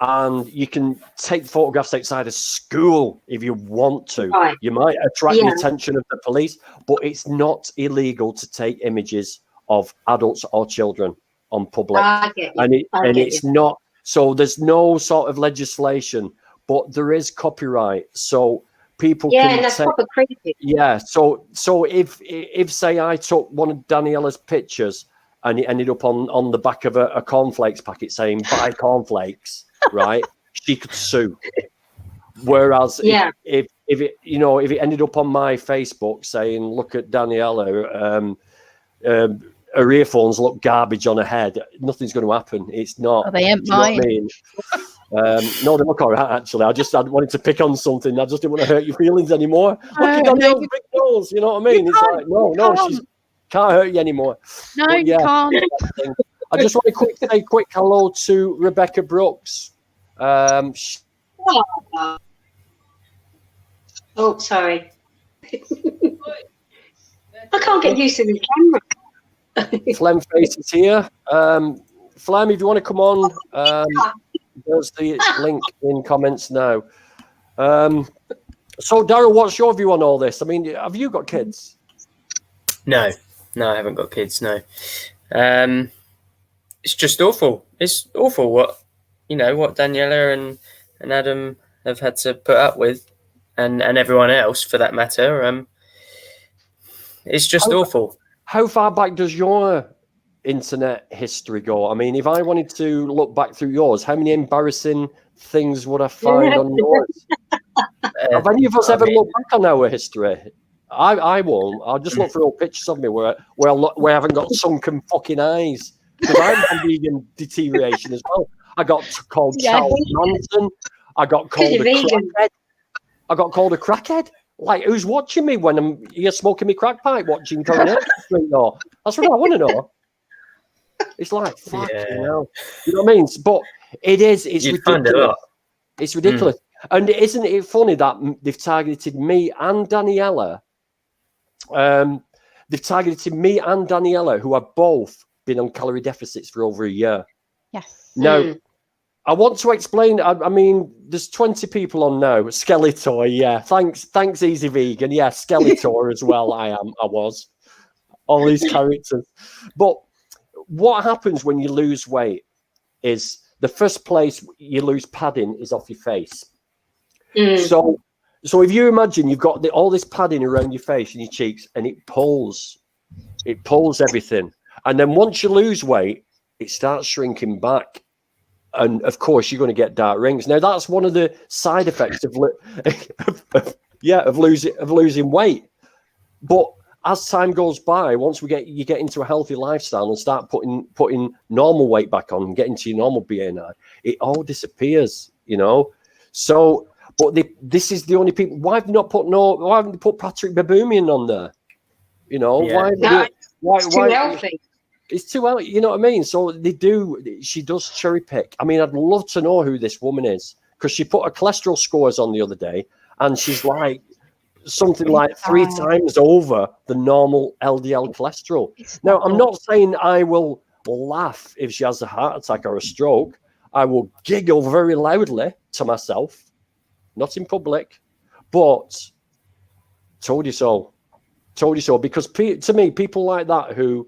and you can take photographs outside of school if you want to. Right. You might attract the attention of the police, but it's not illegal to take images of adults or children on public. It's not. So there's no sort of legislation, but there is copyright. So people can and that's proper creepy. Yeah. So if say I took one of Daniela's pictures and it ended up on the back of a cornflakes packet saying "buy cornflakes," right? She could sue. Whereas if it ended up on my Facebook saying "look at Daniela," her earphones look garbage on her head, nothing's going to happen. It's not. Oh, they ain't mine. You know what I mean? No, they look all right, actually. I wanted to pick on something. I just didn't want to hurt your feelings anymore. Look at Danielle's big nose, you know what I mean? It's like, no, she can't hurt you anymore. No, you can't. I just want to say a quick hello to Rebecca Brookes. Oh, sorry. I can't get used to this camera. Flemface is here. Flem, if you want to come on, there's the link in comments now. So, Daryl, what's your view on all this? I mean, have you got kids? No, I haven't got kids. No, it's just awful. It's awful what Daniela and Adam have had to put up with, and everyone else for that matter. It's just awful. How far back does your internet history go? I mean, if I wanted to look back through yours, how many embarrassing things would I find on yours? Have any of us ever looked back on our history? I won't. I'll just look for old pictures of me where I haven't got sunken fucking eyes Because I'm on vegan deterioration as well. I got called Charles Manson. I got called a crackhead. I got called a crackhead. Like, who's watching me when I'm here smoking my crack pipe, watching Coronation Street? Or that's what I want to know. It's like, fuck, you know what I mean? But it is. It's ridiculous. It's ridiculous. And isn't it funny that they've targeted me and Daniela? They've targeted me and Daniela, who have both been on calorie deficits for over a year. Yes. Now, I want to explain. I mean, there's 20 people on now. Skeletor, yeah. Thanks, Easy Vegan. Yeah, Skeletor as well. I was. All these characters. But what happens when you lose weight is the first place you lose padding is off your face. So if you imagine you've got all this padding around your face and your cheeks, and it pulls everything. And then once you lose weight, it starts shrinking back. And of course, you're going to get dark rings. Now, that's one of the side effects of losing weight. But as time goes by, once you get into a healthy lifestyle and start putting normal weight back on and get into your normal BMI, it all disappears, you know. So, but this is the only people. Why have they not why haven't they put Patrick Baboumian on there? You know, why? It's too healthy. It's too healthy. You know what I mean? So she does cherry pick. I mean, I'd love to know who this woman is, because she put her cholesterol scores on the other day, and she's like something like 3 times over the normal LDL cholesterol. Now, I'm not saying I will laugh if she has a heart attack or a stroke. I will giggle very loudly to myself, not in public, but told you so. Told you so. Because to me, people like that who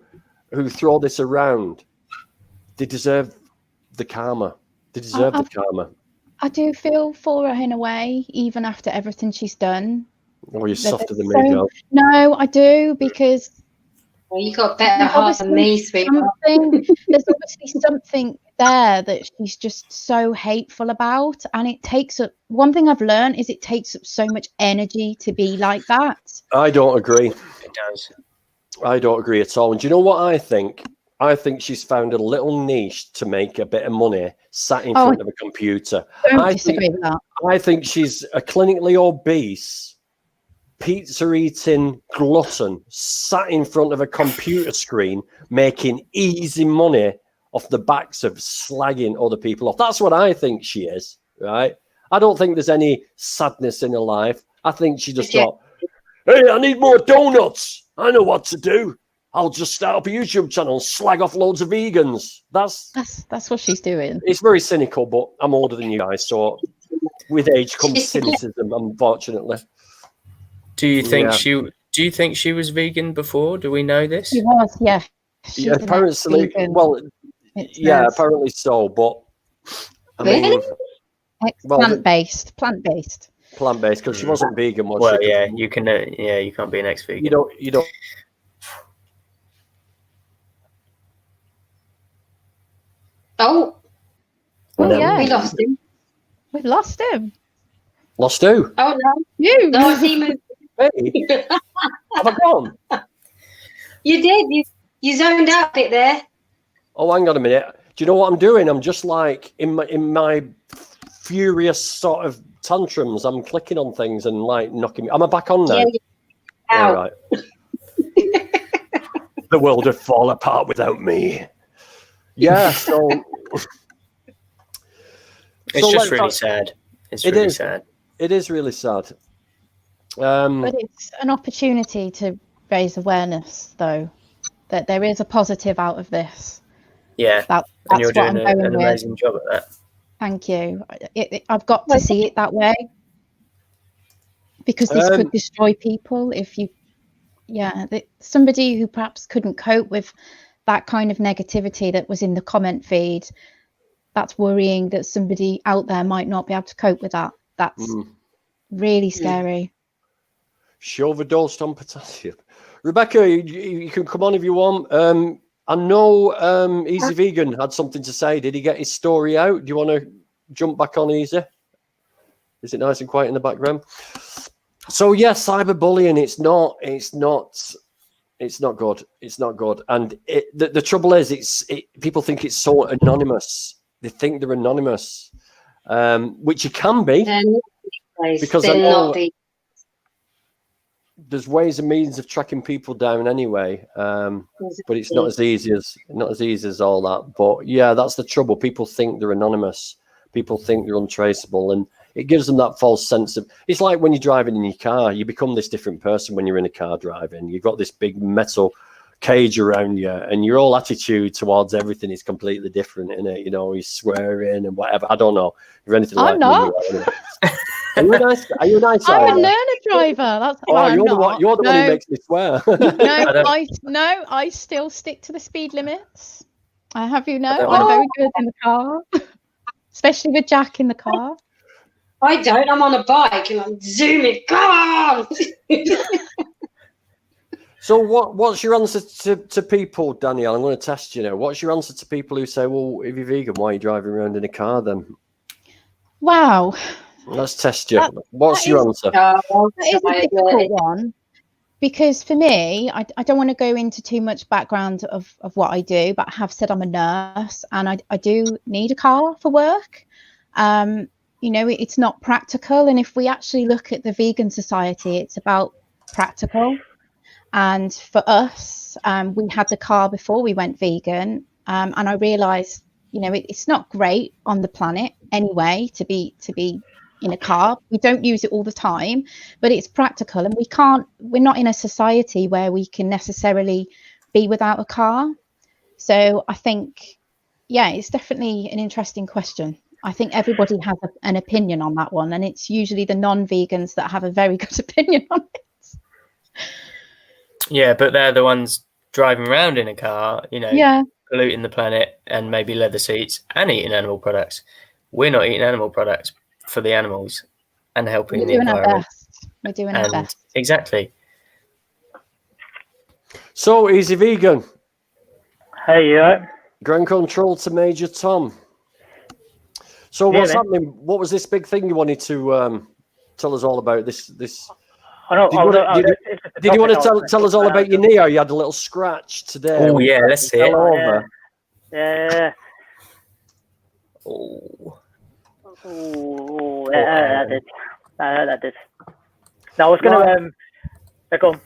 throw this around, they deserve the karma. They deserve the karma. I do feel for her in a way, even after everything she's done. Oh, you're softer than me, girl. No, I do, because you got better heart than me, sweetheart. There's obviously something there that she's just so hateful about, and it takes up. One thing I've learned is it takes up so much energy to be like that. I don't agree. It does. I don't agree at all. And do you know what I think? I think she's found a little niche to make a bit of money sat in front of a computer. Don't disagree with that. I think she's a clinically obese, pizza-eating glutton sat in front of a computer screen making easy money off the backs of slagging other people off. That's what I think she is, right? I don't think there's any sadness in her life. I think she just thought, hey, I need more donuts. I know what to do. I'll just start up a YouTube channel and slag off loads of vegans. That's what she's doing. It's very cynical, but I'm older than you guys, so with age comes cynicism, unfortunately. Do you think she was vegan before? Do we know this? She was, yeah. Yeah, apparently, well, yeah, apparently so, but I mean, plant-based, because she wasn't vegan, was well, she? yeah, you can't be an ex-vegan. You don't. Oh, yeah, we lost him. We've lost him. Lost who? Oh no, you. No, he moved. Hey, have I gone? You did. You zoned out a bit there. Oh, hang on a minute. Do you know what I'm doing? I'm just like in my furious sort of tantrums. I'm clicking on things and like knocking me. Am I back on now? Yeah. All right. The world would fall apart without me. Yeah. So it's just really sad. It's really sad. It is really sad. But it's an opportunity to raise awareness, though, that there is a positive out of this. Yeah, that's and you're what doing I'm going an amazing job at that. Thank you. I've got to see it that way, because this could destroy people if you, somebody who perhaps couldn't cope with that kind of negativity that was in the comment feed. That's worrying that somebody out there might not be able to cope with that. That's really scary. She overdosed on potassium. Rebecca, you can come on if you want. I know Easy Vegan had something to say. Did he get his story out? Do you want to jump back on, Easy? Is it nice and quiet in the background? So, yeah, cyberbullying, it's not It's not good. It's not good. And the trouble is, people think it's so anonymous. They think they're anonymous, which you can be. Because there's ways and means of tracking people down anyway, but it's not as easy as all that. But yeah, that's the trouble. People think they're anonymous. People think they're untraceable, and it gives them that false sense of. It's like when you're driving in your car, you become this different person when you're in a car driving. You've got this big metal cage around you, and your whole attitude towards everything is completely different, isn't it? You know, you're swearing and whatever. I don't know if anything like I'm not. Are you a nice I'm a learner driver. That's you're the one who makes me swear. I still stick to the speed limits. I have I'm very good in the car, especially with Jack in the car. I don't. I'm on a bike and I'm zooming. Come on. So what's your answer to people, Danielle? I'm going to test you now. What's your answer to people who say, well, if you're vegan, why are you driving around in a car then? Wow. Let's test you. What's your answer? That is a difficult one, because for me, I don't want to go into too much background of what I do, but I have said I'm a nurse and I do need a car for work. It's not practical. And if we actually look at the vegan society, it's about practical. And for us, we had the car before we went vegan. And I realized, it's not great on the planet anyway to be in a car. We don't use it all the time, but it's practical, and we're not in a society where we can necessarily be without a car. So I think, it's definitely an interesting question. I think everybody has an opinion on that one, and it's usually the non-vegans that have a very good opinion on it. Yeah, but they're the ones driving around in a car, polluting the planet, and maybe leather seats and eating animal products. We're not eating animal products for the animals and helping the environment. We're doing our best. Exactly. So, Easy Vegan. Hey, yeah. Ground control to Major Tom. So, what's happening? What was this big thing you wanted to tell us all about? This. Did you want to tell us all about your knee, or you had a little scratch today? Oh, yeah, let's see it. Yeah. That did. No, I was going to... go on.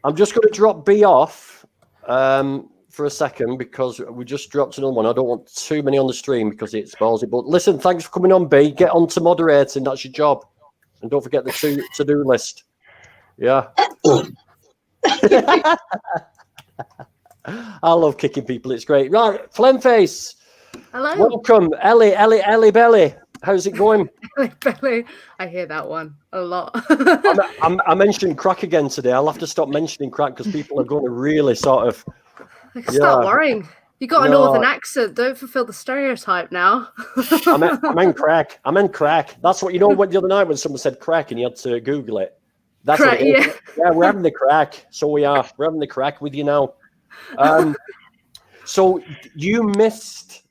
I'm just going to drop B off for a second, because we just dropped another one. I don't want too many on the stream because it spoils it. But listen, thanks for coming on, B. Get on to moderating. That's your job. And don't forget the to-do list. Yeah. I love kicking people. It's great. Right, Flemface. Hello. Welcome. Ellie Belly. How's it going? Belly. I hear that one a lot. I mentioned crack again today. I'll have to stop mentioning crack because people are going to really sort of... Start worrying. You got a northern accent. Don't fulfill the stereotype now. I meant crack. That's what, what the other night when someone said crack and you had to Google it. That's crack, what it is. Yeah, we're having the crack. So we are. We're having the crack with you now. So you missed...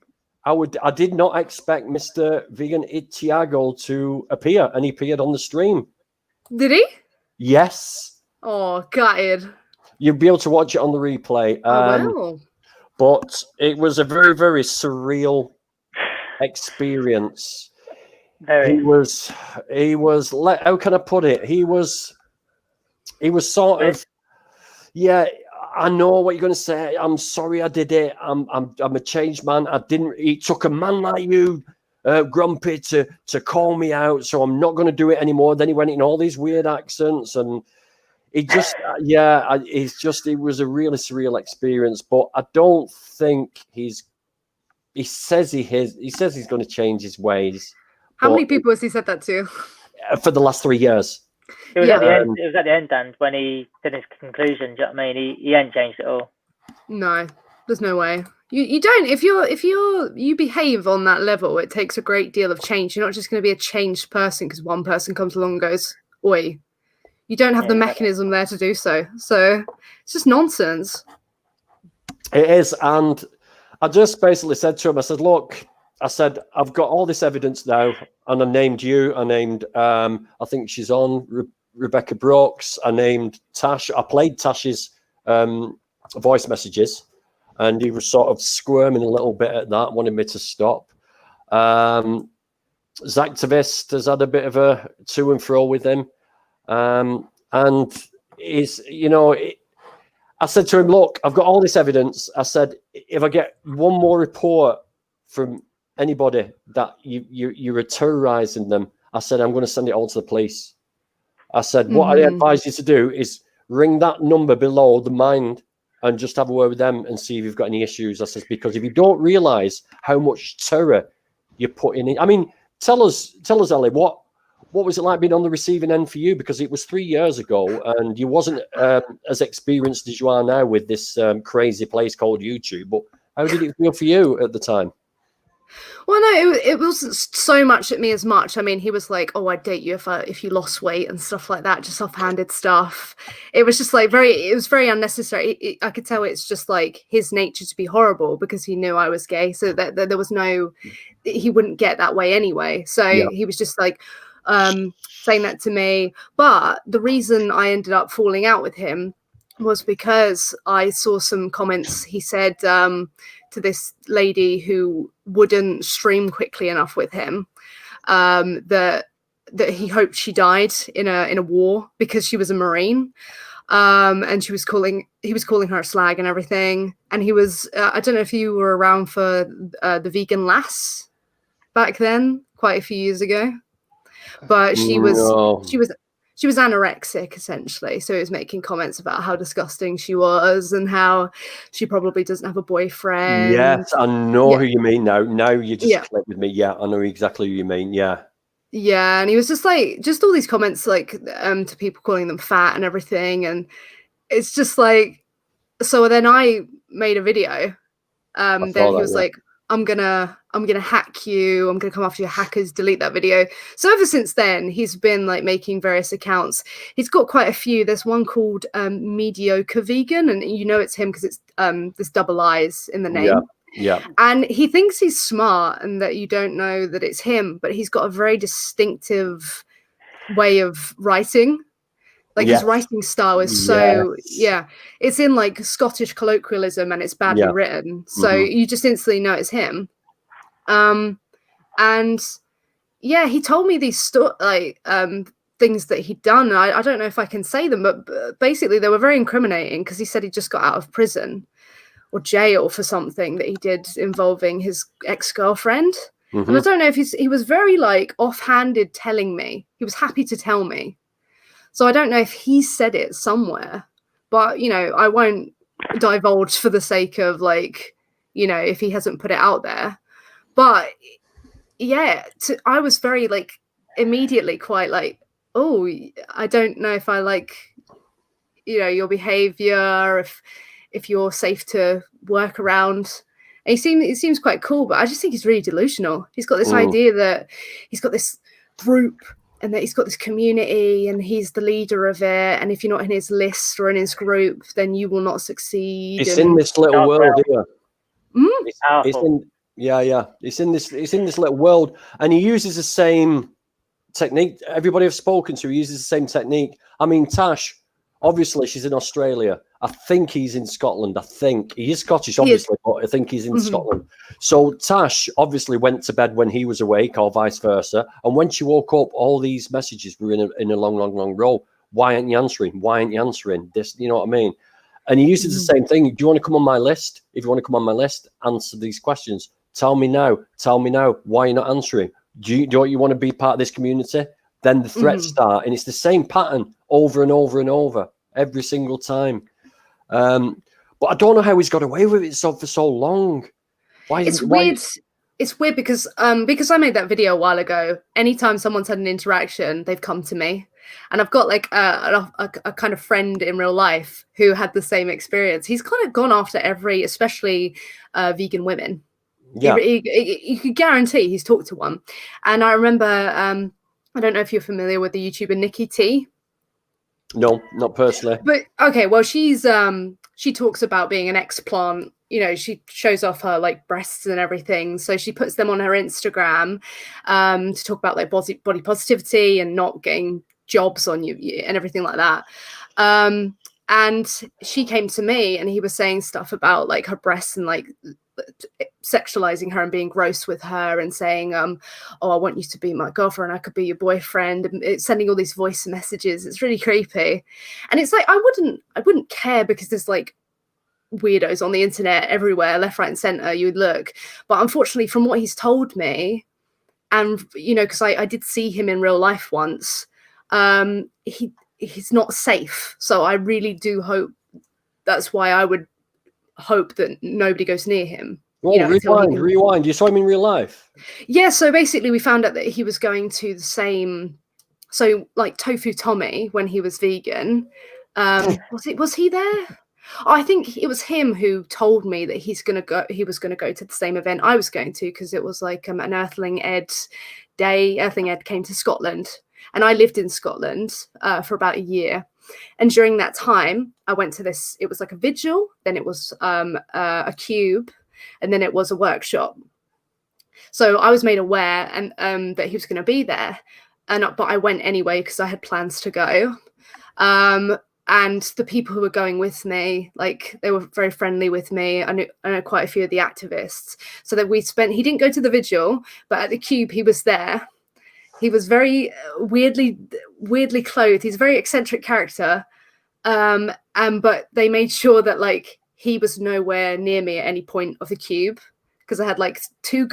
I did not expect Mr. Vegan Ichiiego to appear, and he appeared on the stream. Did he? Yes. Oh, gutted. You'll be able to watch it on the replay. Wow. But it was a very, very surreal experience. Very. He was. How can I put it? He was sort of. Yeah. I know what you're going to say. I'm sorry I did it. I'm a changed man. It took a man like you, Grumpy, to call me out, so I'm not going to do it anymore. Then he went in all these weird accents, and it just, it was a really surreal experience. But I don't think he says he's going to change his ways. How many people has he said that to? For the last 3 years. It was at the end. It was at the end, and when he did his conclusion, do you know what I mean? He ain't changed at all. No, there's no way. You don't. If you behave on that level, it takes a great deal of change. You're not just going to be a changed person because one person comes along and goes, "Oi." You don't have the mechanism there to do so. So it's just nonsense. It is, and I just basically said to him, I said, "Look." I said, I've got all this evidence now, and I named you. I named, I think she's on, Rebecca Brookes. I named Tash. I played Tash's voice messages, and he was sort of squirming a little bit at that, wanted me to stop. Zactivist has had a bit of a to and fro with him, and is, you know, I said to him, look, I've got all this evidence. I said, if I get one more report from anybody that you're terrorizing them, I said, I'm going to send it all to the police. I said, what I advise you to do is ring that number below the mind and just have a word with them and see if you've got any issues. I said, because if you don't realize how much terror you're putting in, I mean, tell us, Ellie, what was it like being on the receiving end for you? Because it was 3 years ago, and you wasn't as experienced as you are now with this crazy place called YouTube. But how did it feel for you at the time? Well, no, it wasn't so much at me as much. I mean, he was like, "Oh, I'd date you if you lost weight," and stuff like that, just offhanded stuff. It was just like it was very unnecessary. I could tell it's just like his nature to be horrible because he knew I was gay, so that there was no, he wouldn't get that way anyway. So he was just like saying that to me. But the reason I ended up falling out with him was because I saw some comments he said to this lady who wouldn't stream quickly enough with him, that he hoped she died in a war because she was a Marine, and he was calling her a slag and everything. And he was I don't know if you were around for the Vegan Lass back then, quite a few years ago, but she was anorexic essentially, so he was making comments about how disgusting she was and how she probably doesn't have a boyfriend. Yes, I know who you mean now. Now you just click with me. Yeah, I know exactly who you mean. Yeah, and he was just all these comments like to people calling them fat and everything, and it's just like, so then I made a video. Then he was like, I'm gonna hack you. I'm gonna come after your hackers. Delete that video. So ever since then, he's been like making various accounts. He's got quite a few. There's one called Mediocre Vegan, and you know it's him because it's there's double I's in the name. Yeah. And he thinks he's smart and that you don't know that it's him, but he's got a very distinctive way of writing. Like his writing style is so it's in like Scottish colloquialism and it's badly written, so you just instantly know it's him. And he told me these things that he'd done. And I don't know if I can say them, but basically they were very incriminating because he said he just got out of prison or jail for something that he did involving his ex-girlfriend. And I don't know if he was very like offhanded telling me. He was happy to tell me. So I don't know if he said it somewhere, but, you know, I won't divulge for the sake of like, you know, if he hasn't put it out there. But I was very like immediately quite like, oh, I don't know if I like, you know, your behavior, if you're safe to work around. And it seems quite cool, but I just think he's really delusional. He's got this idea that he's got this group and that he's got this community and he's the leader of it. And if you're not in his list or in his group, then you will not succeed. It's in this little world here. It's in this little world, and he uses the same technique. Everybody I've spoken to uses the same technique. I mean, Tash, obviously she's in Australia. I think he's in Scotland. I think he is Scottish, obviously, but I think he's in Scotland. So Tash obviously went to bed when he was awake, or vice versa. And when she woke up, all these messages were in a long row. Why aren't you answering? Why aren't you answering? This, you know what I mean? And he uses the same thing. Do you want to come on my list? If you want to come on my list, answer these questions. Tell me now. Tell me now. Why are you not answering? Do you want to be part of this community? Then the threats start, and it's the same pattern over and over and over every single time. But I don't know how he's got away with it for so long. It's weird because I made that video a while ago. Anytime someone's had an interaction, they've come to me, and I've got like a kind of friend in real life who had the same experience. He's kind of gone after especially vegan women. Yeah, you could guarantee he's talked to one. And I remember, I don't know if you're familiar with the YouTuber Nikki T. No, not personally. But okay, well, she talks about being an explant. You know, she shows off her like breasts and everything. So she puts them on her Instagram to talk about like body positivity and not getting jobs on you and everything like that. And she came to me and he was saying stuff about like her breasts and like sexualizing her and being gross with her and saying, oh, I want you to be my girlfriend, I could be your boyfriend, and it's sending all these voice messages. It's really creepy. And it's like, I wouldn't care, because there's like weirdos on the internet everywhere, left, right and center, you would look. But unfortunately, from what he's told me, and you know, because I did see him in real life once, he's not safe. So I really do hope, that's why I would hope that nobody goes near him. Oh, you know, rewind. You saw him in real life? Yeah, so basically we found out that he was going to the same, so like Tofu Tommy, when he was vegan, was he there? I think it was him who told me that he was going to go to the same event I was going to, because it was like an Earthling Ed day. Earthling Ed came to Scotland, and I lived in Scotland for about a year. And during that time, I went to this, it was like a vigil, then it was a cube, and then it was a workshop. So I was made aware and that he was going to be there, but I went anyway because I had plans to go. And the people who were going with me, like, they were very friendly with me. I know quite a few of the activists. So that he didn't go to the vigil, but at the cube, he was there. He was very weirdly clothed. He's a very eccentric character. But they made sure that like he was nowhere near me at any point of the cube, because I had like 3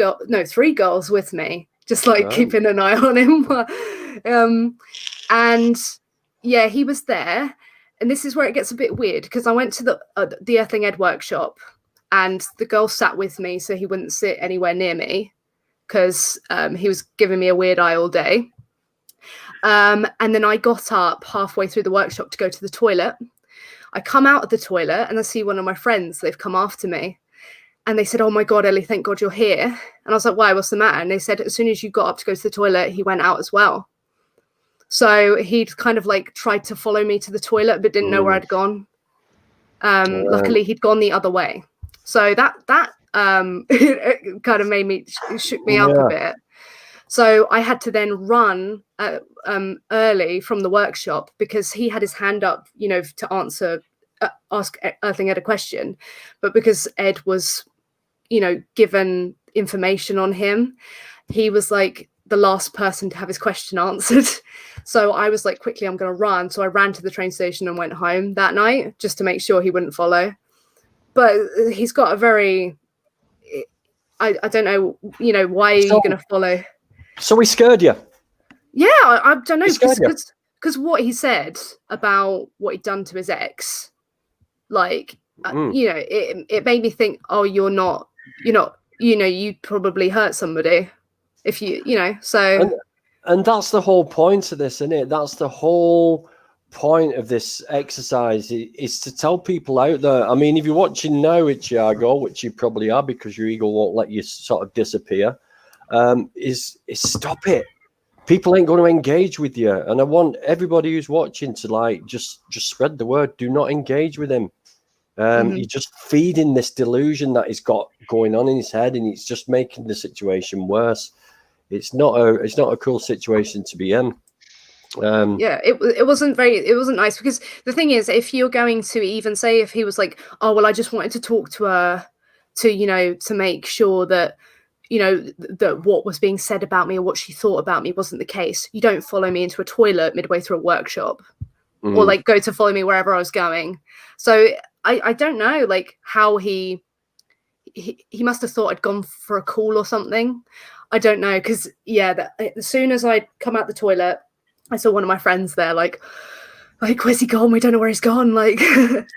girls with me, just like keeping an eye on him. And yeah, he was there. And this is where it gets a bit weird, because I went to the Earthling Ed workshop, and the girl sat with me so he wouldn't sit anywhere near me, because he was giving me a weird eye all day. And then I got up halfway through the workshop to go to the toilet. I come out of the toilet and I see one of my friends. They've come after me. And they said, oh my God, Ellie, thank God you're here. And I was like, why? What's the matter? And they said, as soon as you got up to go to the toilet, he went out as well. So he'd kind of like tried to follow me to the toilet, but didn't know where I'd gone. Luckily, he'd gone the other way. So that it kind of shook me up a bit. So I had to then run early from the workshop, because he had his hand up, you know, to ask Earthling Ed a question. But because Ed was, you know, given information on him, he was like the last person to have his question answered. So I was like, quickly, I'm going to run. So I ran to the train station and went home that night, just to make sure he wouldn't follow. But he's got a very, I don't know, you know, why are you going to follow? So he scared you? Yeah, I don't know, because what he said about what he'd done to his ex, like, you know, it made me think, oh, you're not, you know, you probably hurt somebody if you know, so. And that's the whole point of this, isn't it? That's the whole point of this exercise, is to tell people out there. I mean, if you're watching now, Ichiiego, which you probably are because your ego won't let you sort of disappear, is stop it. People ain't going to engage with you, and I want everybody who's watching to like just spread the word. Do not engage with him. You're just feeding this delusion that he's got going on in his head, and it's just making the situation worse. It's not a cool situation to be in. Yeah, it wasn't nice, because the thing is, if you're going to even say, if he was like, oh well, I just wanted to talk to her to make sure that, you know, that what was being said about me or what she thought about me wasn't the case. You don't follow me into a toilet midway through a workshop, or like go to follow me wherever I was going. So I don't know, like, how he must have thought I'd gone for a call or something. I don't know, because yeah, as soon as I come out the toilet, I saw one of my friends there, like where's he gone? We don't know where he's gone. Like,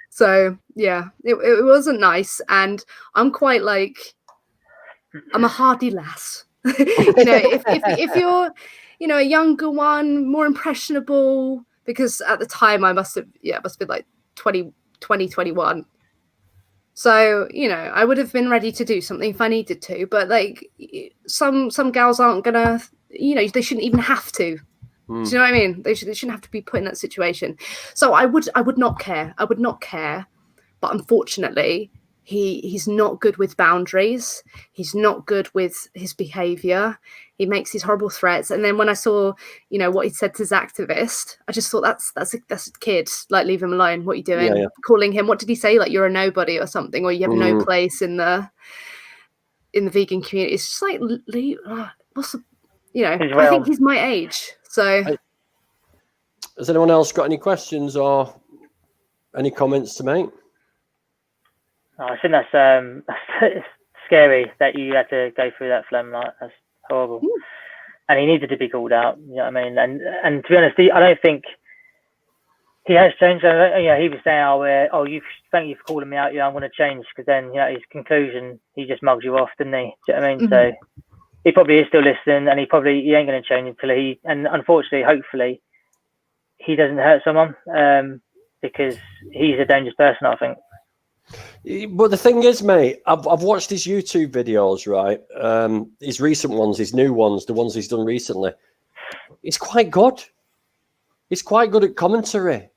so yeah, it wasn't nice, and I'm quite like, I'm a hardy lass. You know, if you're, you know, a younger one, more impressionable, because at the time I must have been like 20, 21. So, you know, I would have been ready to do something if I needed to, but like some gals aren't gonna, you know, they shouldn't even have to. Do you know what I mean? They shouldn't have to be put in that situation. So I would not care. I would not care. But unfortunately, he's not good with boundaries. He's not good with his behavior. He makes these horrible threats. And then when I saw, you know, what he said to his activist, I just thought that's a kid. Like, leave him alone. What are you doing? Yeah. Calling him, what did he say? Like, you're a nobody or something, or you have no place in the vegan community. It's just like, what's the, you know, I think he's my age. So has anyone else got any questions or any comments to make? Oh, I think that's scary that you had to go through that, Flem. Like, that's horrible. And he needed to be called out. You know what I mean? And to be honest, I don't think he has changed. You know, he was saying, thank you for calling me out. Yeah, I'm going to change, because then, you know, his conclusion, he just mugs you off, didn't he? Do you know what I mean? So he probably is still listening, and he ain't going to change until and unfortunately, hopefully, he doesn't hurt someone, because he's a dangerous person, I think. But the thing is, mate, I've watched his YouTube videos, right? His recent ones, his new ones, the ones he's done recently. He's quite good. He's quite good at commentary.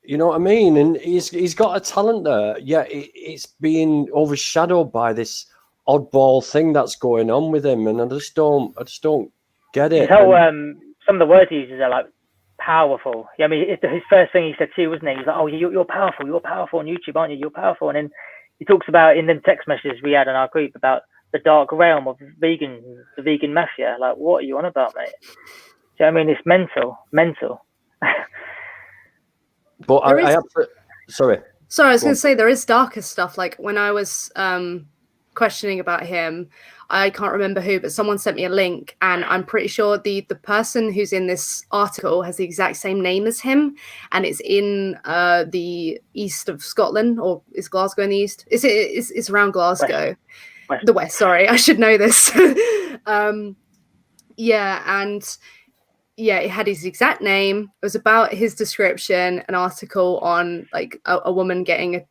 You know what I mean? And he's got a talent there. Yeah, it's being overshadowed by this oddball thing that's going on with him, and I just don't get it. His whole, some of the words he uses are like powerful. Yeah, I mean, his first thing he said to you, wasn't he? He's like, "Oh, you're powerful. You're powerful on YouTube, aren't you? You're powerful." And then he talks about, in the text messages we had in our group, about the dark realm of the vegan mafia. Like, what are you on about, mate? Do you know what I mean? It's mental. But I have to, sorry, I was going to say, there is darker stuff. Like, when I was questioning about him, I can't remember who, but someone sent me a link, and I'm pretty sure the person who's in this article has the exact same name as him, and it's in the east of Scotland, or is Glasgow in the east? It's around Glasgow. The west, sorry, I should know this. Yeah, it had his exact name. It was about his description, an article on like a woman getting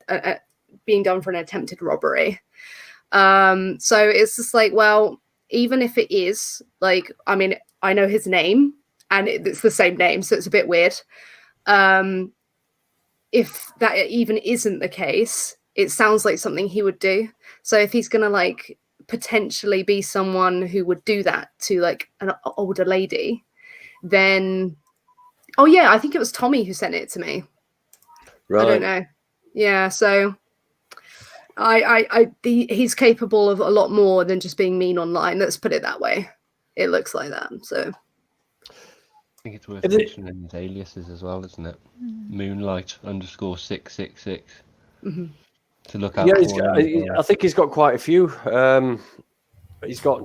being done for an attempted robbery. So it's just like, well, even if it is, like, I mean, I know his name and it's the same name, so it's a bit weird. If that even isn't the case, it sounds like something he would do. So if he's gonna like potentially be someone who would do that to like an older lady, then I think it was Tommy who sent it to me. Right. I don't know. Yeah, so he's capable of a lot more than just being mean online. Let's put it that way. It looks like that. So I think it's worth mentioning his aliases as well, isn't it? Moonlight _666. Mm-hmm. To look out. Yeah, I think he's got quite a few. He's got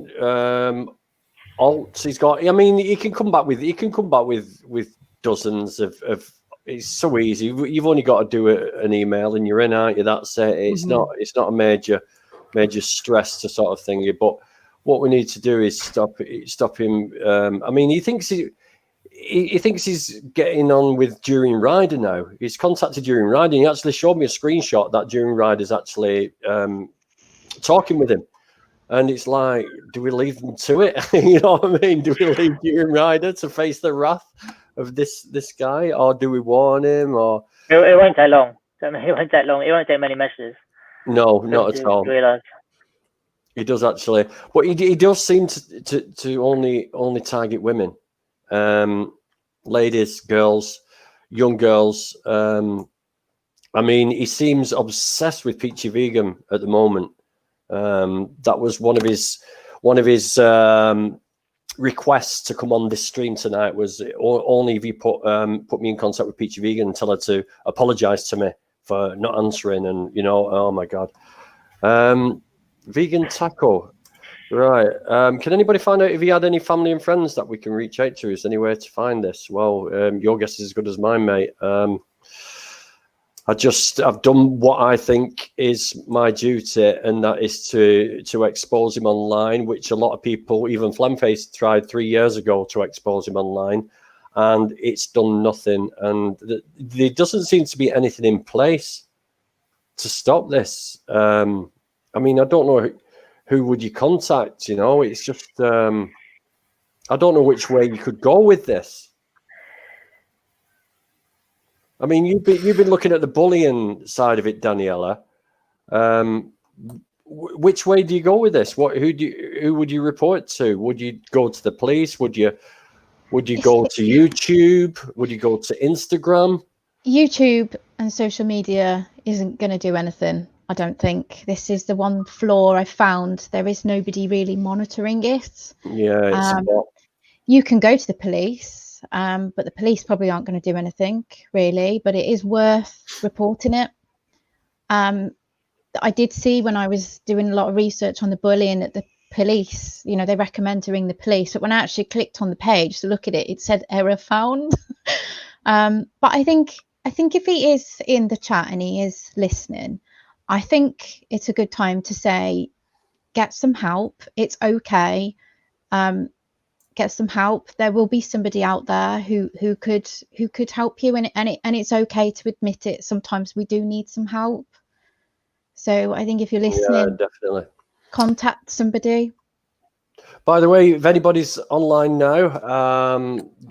alts. He's got. I mean, he can come back with dozens of. It's so easy. You've only got to do an email and you're in, aren't you? That's it. It's not a major stress to sort of thing. But what we need to do is stop him. I mean, he thinks he's getting on with During Rider now. He's contacted During Rider. He actually showed me a screenshot that During Rider's actually talking with him. And it's like, do we leave them to it? You know what I mean? Do we leave During Rider to face the wrath of this guy, or do we warn him? Or it won't take long. I mean, it won't take long. It won't take many messages. No, not at all. He does actually, but he does seem to only target women, ladies, girls, young girls. I mean, he seems obsessed with Peachy Vegan at the moment. That was one of his requests to come on this stream tonight, was only if you put me in contact with Peachy Vegan and tell her to apologize to me for not answering. And oh my god. Vegan Taco, right? Can anybody find out if he had any family and friends that we can reach out to? Is there any way to find this? Well, your guess is as good as mine, mate. I've done what I think is my duty, and that is to expose him online, which a lot of people, even Flemface, tried 3 years ago to expose him online, and it's done nothing. And there doesn't seem to be anything in place to stop this. I mean, I don't know who would you contact. It's just I don't know which way you could go with this. I mean, you've been looking at the bullying side of it, Daniela. which way do you go with this? Who would you report to? Would you go to the police? Would you go to YouTube? Would you go to Instagram? YouTube and social media isn't going to do anything. I don't think. This is the one flaw I found. There is nobody really monitoring it. Yeah, you can go to the police, but the police probably aren't going to do anything really. But it is worth reporting it. I did see when I was doing a lot of research on the bullying that the police, you know, they recommend to ring the police. But when I actually clicked on the page to look at it, it said error found. But I think if he is in the chat and he is listening, I think it's a good time to say, get some help. It's okay. Get some help. There will be somebody out there who could help you, and it's okay to admit it. Sometimes we do need some help. So I think if you're listening, definitely contact somebody. By the way, if anybody's online now,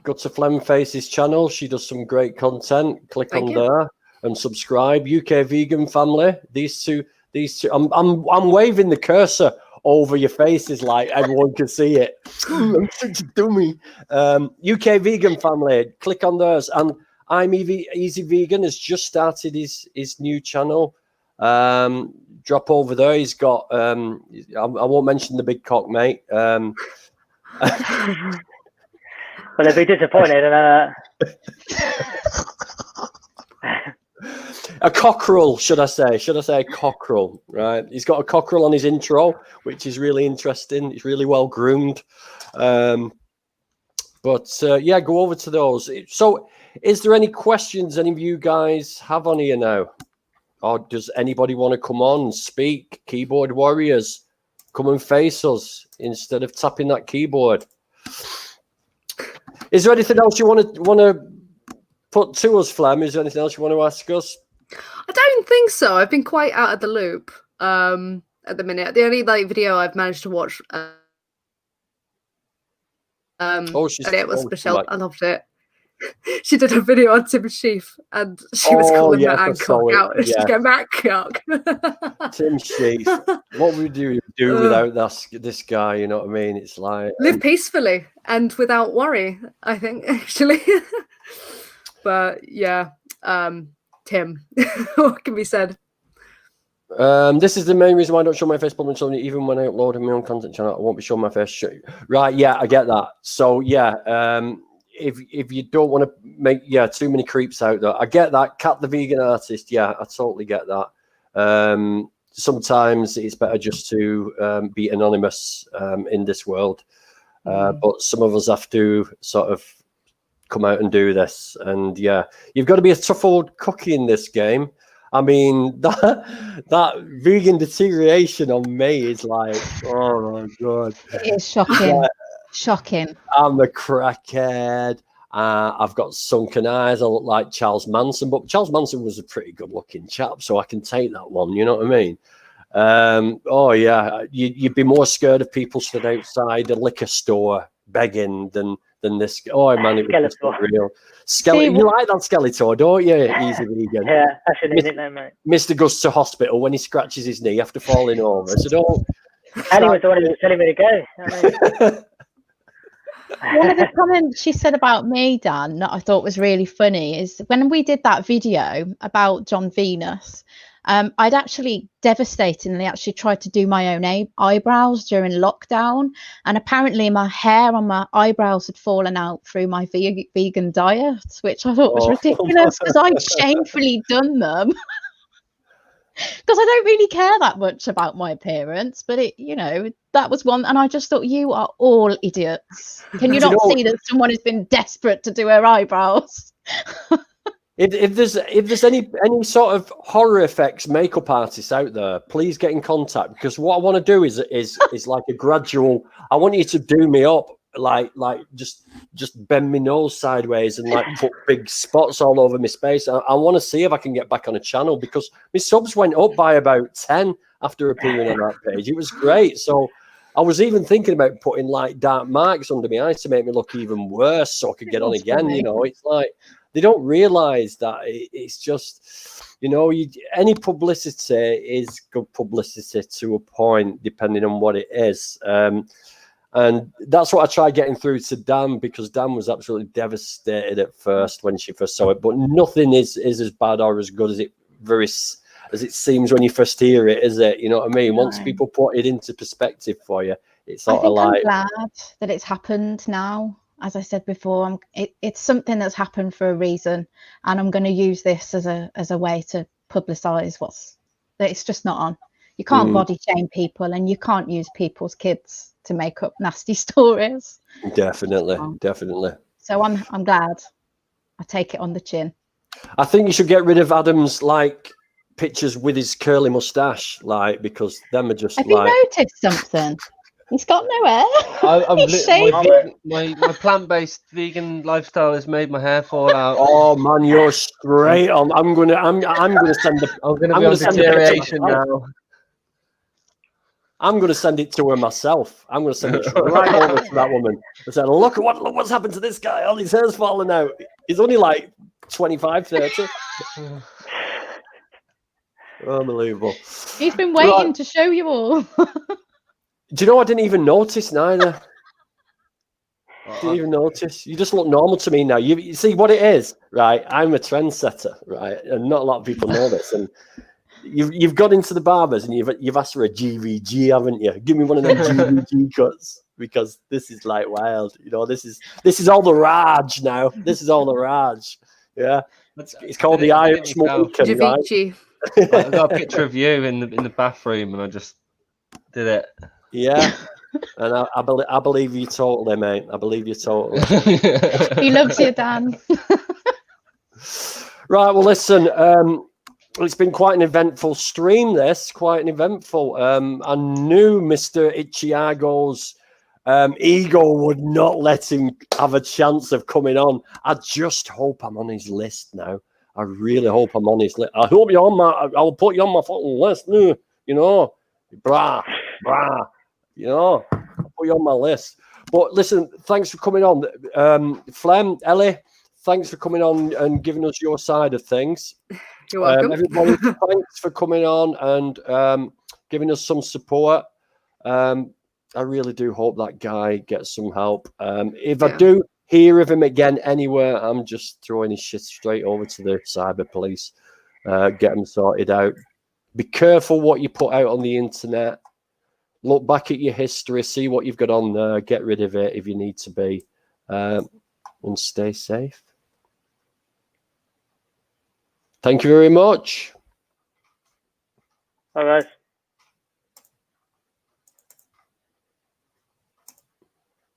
go to Flemface's channel. She does some great content. Click on there and subscribe. UK Vegan family. These two. I'm waving the cursor over your faces like everyone can see it. I'm such a dummy. UK Vegan family. Click on theirs. And I'm Easy Vegan has just started his new channel. Drop over there. He's got I won't mention the big cock, mate. Well, they'd be disappointed in a cockerel, should I say a cockerel, right? He's got a cockerel on his intro, which is really interesting. It's really well groomed. Yeah, go over to those. So is there any questions any of you guys have on here now? Or does anybody want to come on and speak? Keyboard warriors, come and face us instead of tapping that keyboard. Is there anything else you want to put to us, Flem? Is there anything else you want to ask us? I don't think so. I've been quite out of the loop at the minute. The only video I've managed to watch and it was Michelle. I loved it. She did a video on Tim Sheaf and she was calling that Hancock out. She's going back, Hancock. Tim Sheaf. What would you do without this guy? You know what I mean? It's like live peacefully and without worry, I think, actually. But yeah, Tim, what can be said? This is the main reason why I don't show my face publicly. Even when I upload my own content channel, I won't be showing my face. Right? Yeah, I get that. So yeah, if you don't want to make too many creeps out there, I get that. Cat the vegan artist, yeah, I totally get that. Sometimes it's better just to be anonymous in this world, but some of us have to sort of come out and do this. And yeah, you've got to be a tough old cookie in this game. I mean, that vegan deterioration on me is like, oh my god, it is shocking. Shocking. I'm a crackhead. I've got sunken eyes. I look like Charles Manson, but Charles Manson was a pretty good-looking chap, so I can take that one. You know what I mean? Oh yeah, you'd be more scared of people stood outside a liquor store begging than this. Oh man, it was real. Skeletor, you like that Skeletor, don't you? Easy Vegan. Yeah, I should need it now, mate. Mr. goes to hospital when he scratches his knee after falling over. So don't. And he was the one who was telling me to go. One of the comments she said about me, Dan, that I thought was really funny is when we did that video about John Venus, I'd actually devastatingly tried to do my own eyebrows during lockdown, and apparently my hair on my eyebrows had fallen out through my vegan diet, which I thought was ridiculous because I'd shamefully done them. Because I don't really care that much about my appearance, but that was one, and I just thought, you are all idiots. Can you not see that someone has been desperate to do her eyebrows? If there's any sort of horror effects makeup artists out there, please get in contact, because what I want to do is like a gradual. I want you to do me up, like just bend my nose sideways and like put big spots all over my space. I want to see if I can get back on a channel, because my subs went up by about 10 after appearing on that page. It was great. So I was even thinking about putting like dark marks under my eyes to make me look even worse, so I could get on again. You know, it's like they don't realize that it's just, you know, any publicity is good publicity to a point, depending on what it is. And that's what I tried getting through to Dan, because Dan was absolutely devastated at first when she first saw it. But nothing is as bad or as good as it seems when you first hear it, is it? You know what I mean? Once people put it into perspective for you, it's sort of like. I'm glad that it's happened now. As I said before, it's something that's happened for a reason, and I'm going to use this as a way to publicise that it's just not on. You can't body shame people, and you can't use people's kids to make up nasty stories. Definitely. So I'm glad. I take it on the chin. I think you should get rid of Adam's pictures with his curly mustache, because them are just. Have you noticed something? He's got no hair. My plant-based vegan lifestyle has made my hair fall out. Oh man, you're straight on. I'm gonna send the. I'm gonna send deterioration now. I'm going to send it to her myself. I'm going to send it right over to that woman and say, look what's happened to this guy. All his hair's falling out. He's only 25, 30. Unbelievable. He's been waiting to show you all. Do you know, I didn't even notice neither. Didn't even notice. You just look normal to me now. You see what it is, right? I'm a trendsetter, right? And not a lot of people know this. And You've got into the barbers and you've asked for a GVG, haven't you? Give me one of them GVG cuts, because this is wild. You know, this is all the Raj now. This is all the Raj. Yeah, it's called the Eye of Smoking, right? I got a picture of you in the bathroom, and I just did it. Yeah, and I believe you totally, mate. I believe you totally. He loves you, Dan. Right. Well, listen. It's been quite an eventful stream, quite an eventful. I knew Mr. Ichiiego's ego would not let him have a chance of coming on. I just hope I'm on his list now. I really hope I'm on his list. I hope you're on I'll put you on my fucking list. You know, brah. You know, I'll put you on my list. But listen, thanks for coming on. Flem, Ellie, thanks for coming on and giving us your side of things. You're welcome. Everybody, thanks for coming on and giving us some support. I really do hope that guy gets some help. If I do hear of him again anywhere, I'm just throwing his shit straight over to the cyber police. Get him sorted out. Be careful what you put out on the internet. Look back at your history, see what you've got on there, get rid of it if you need to be, and stay safe. Thank you very much. All right.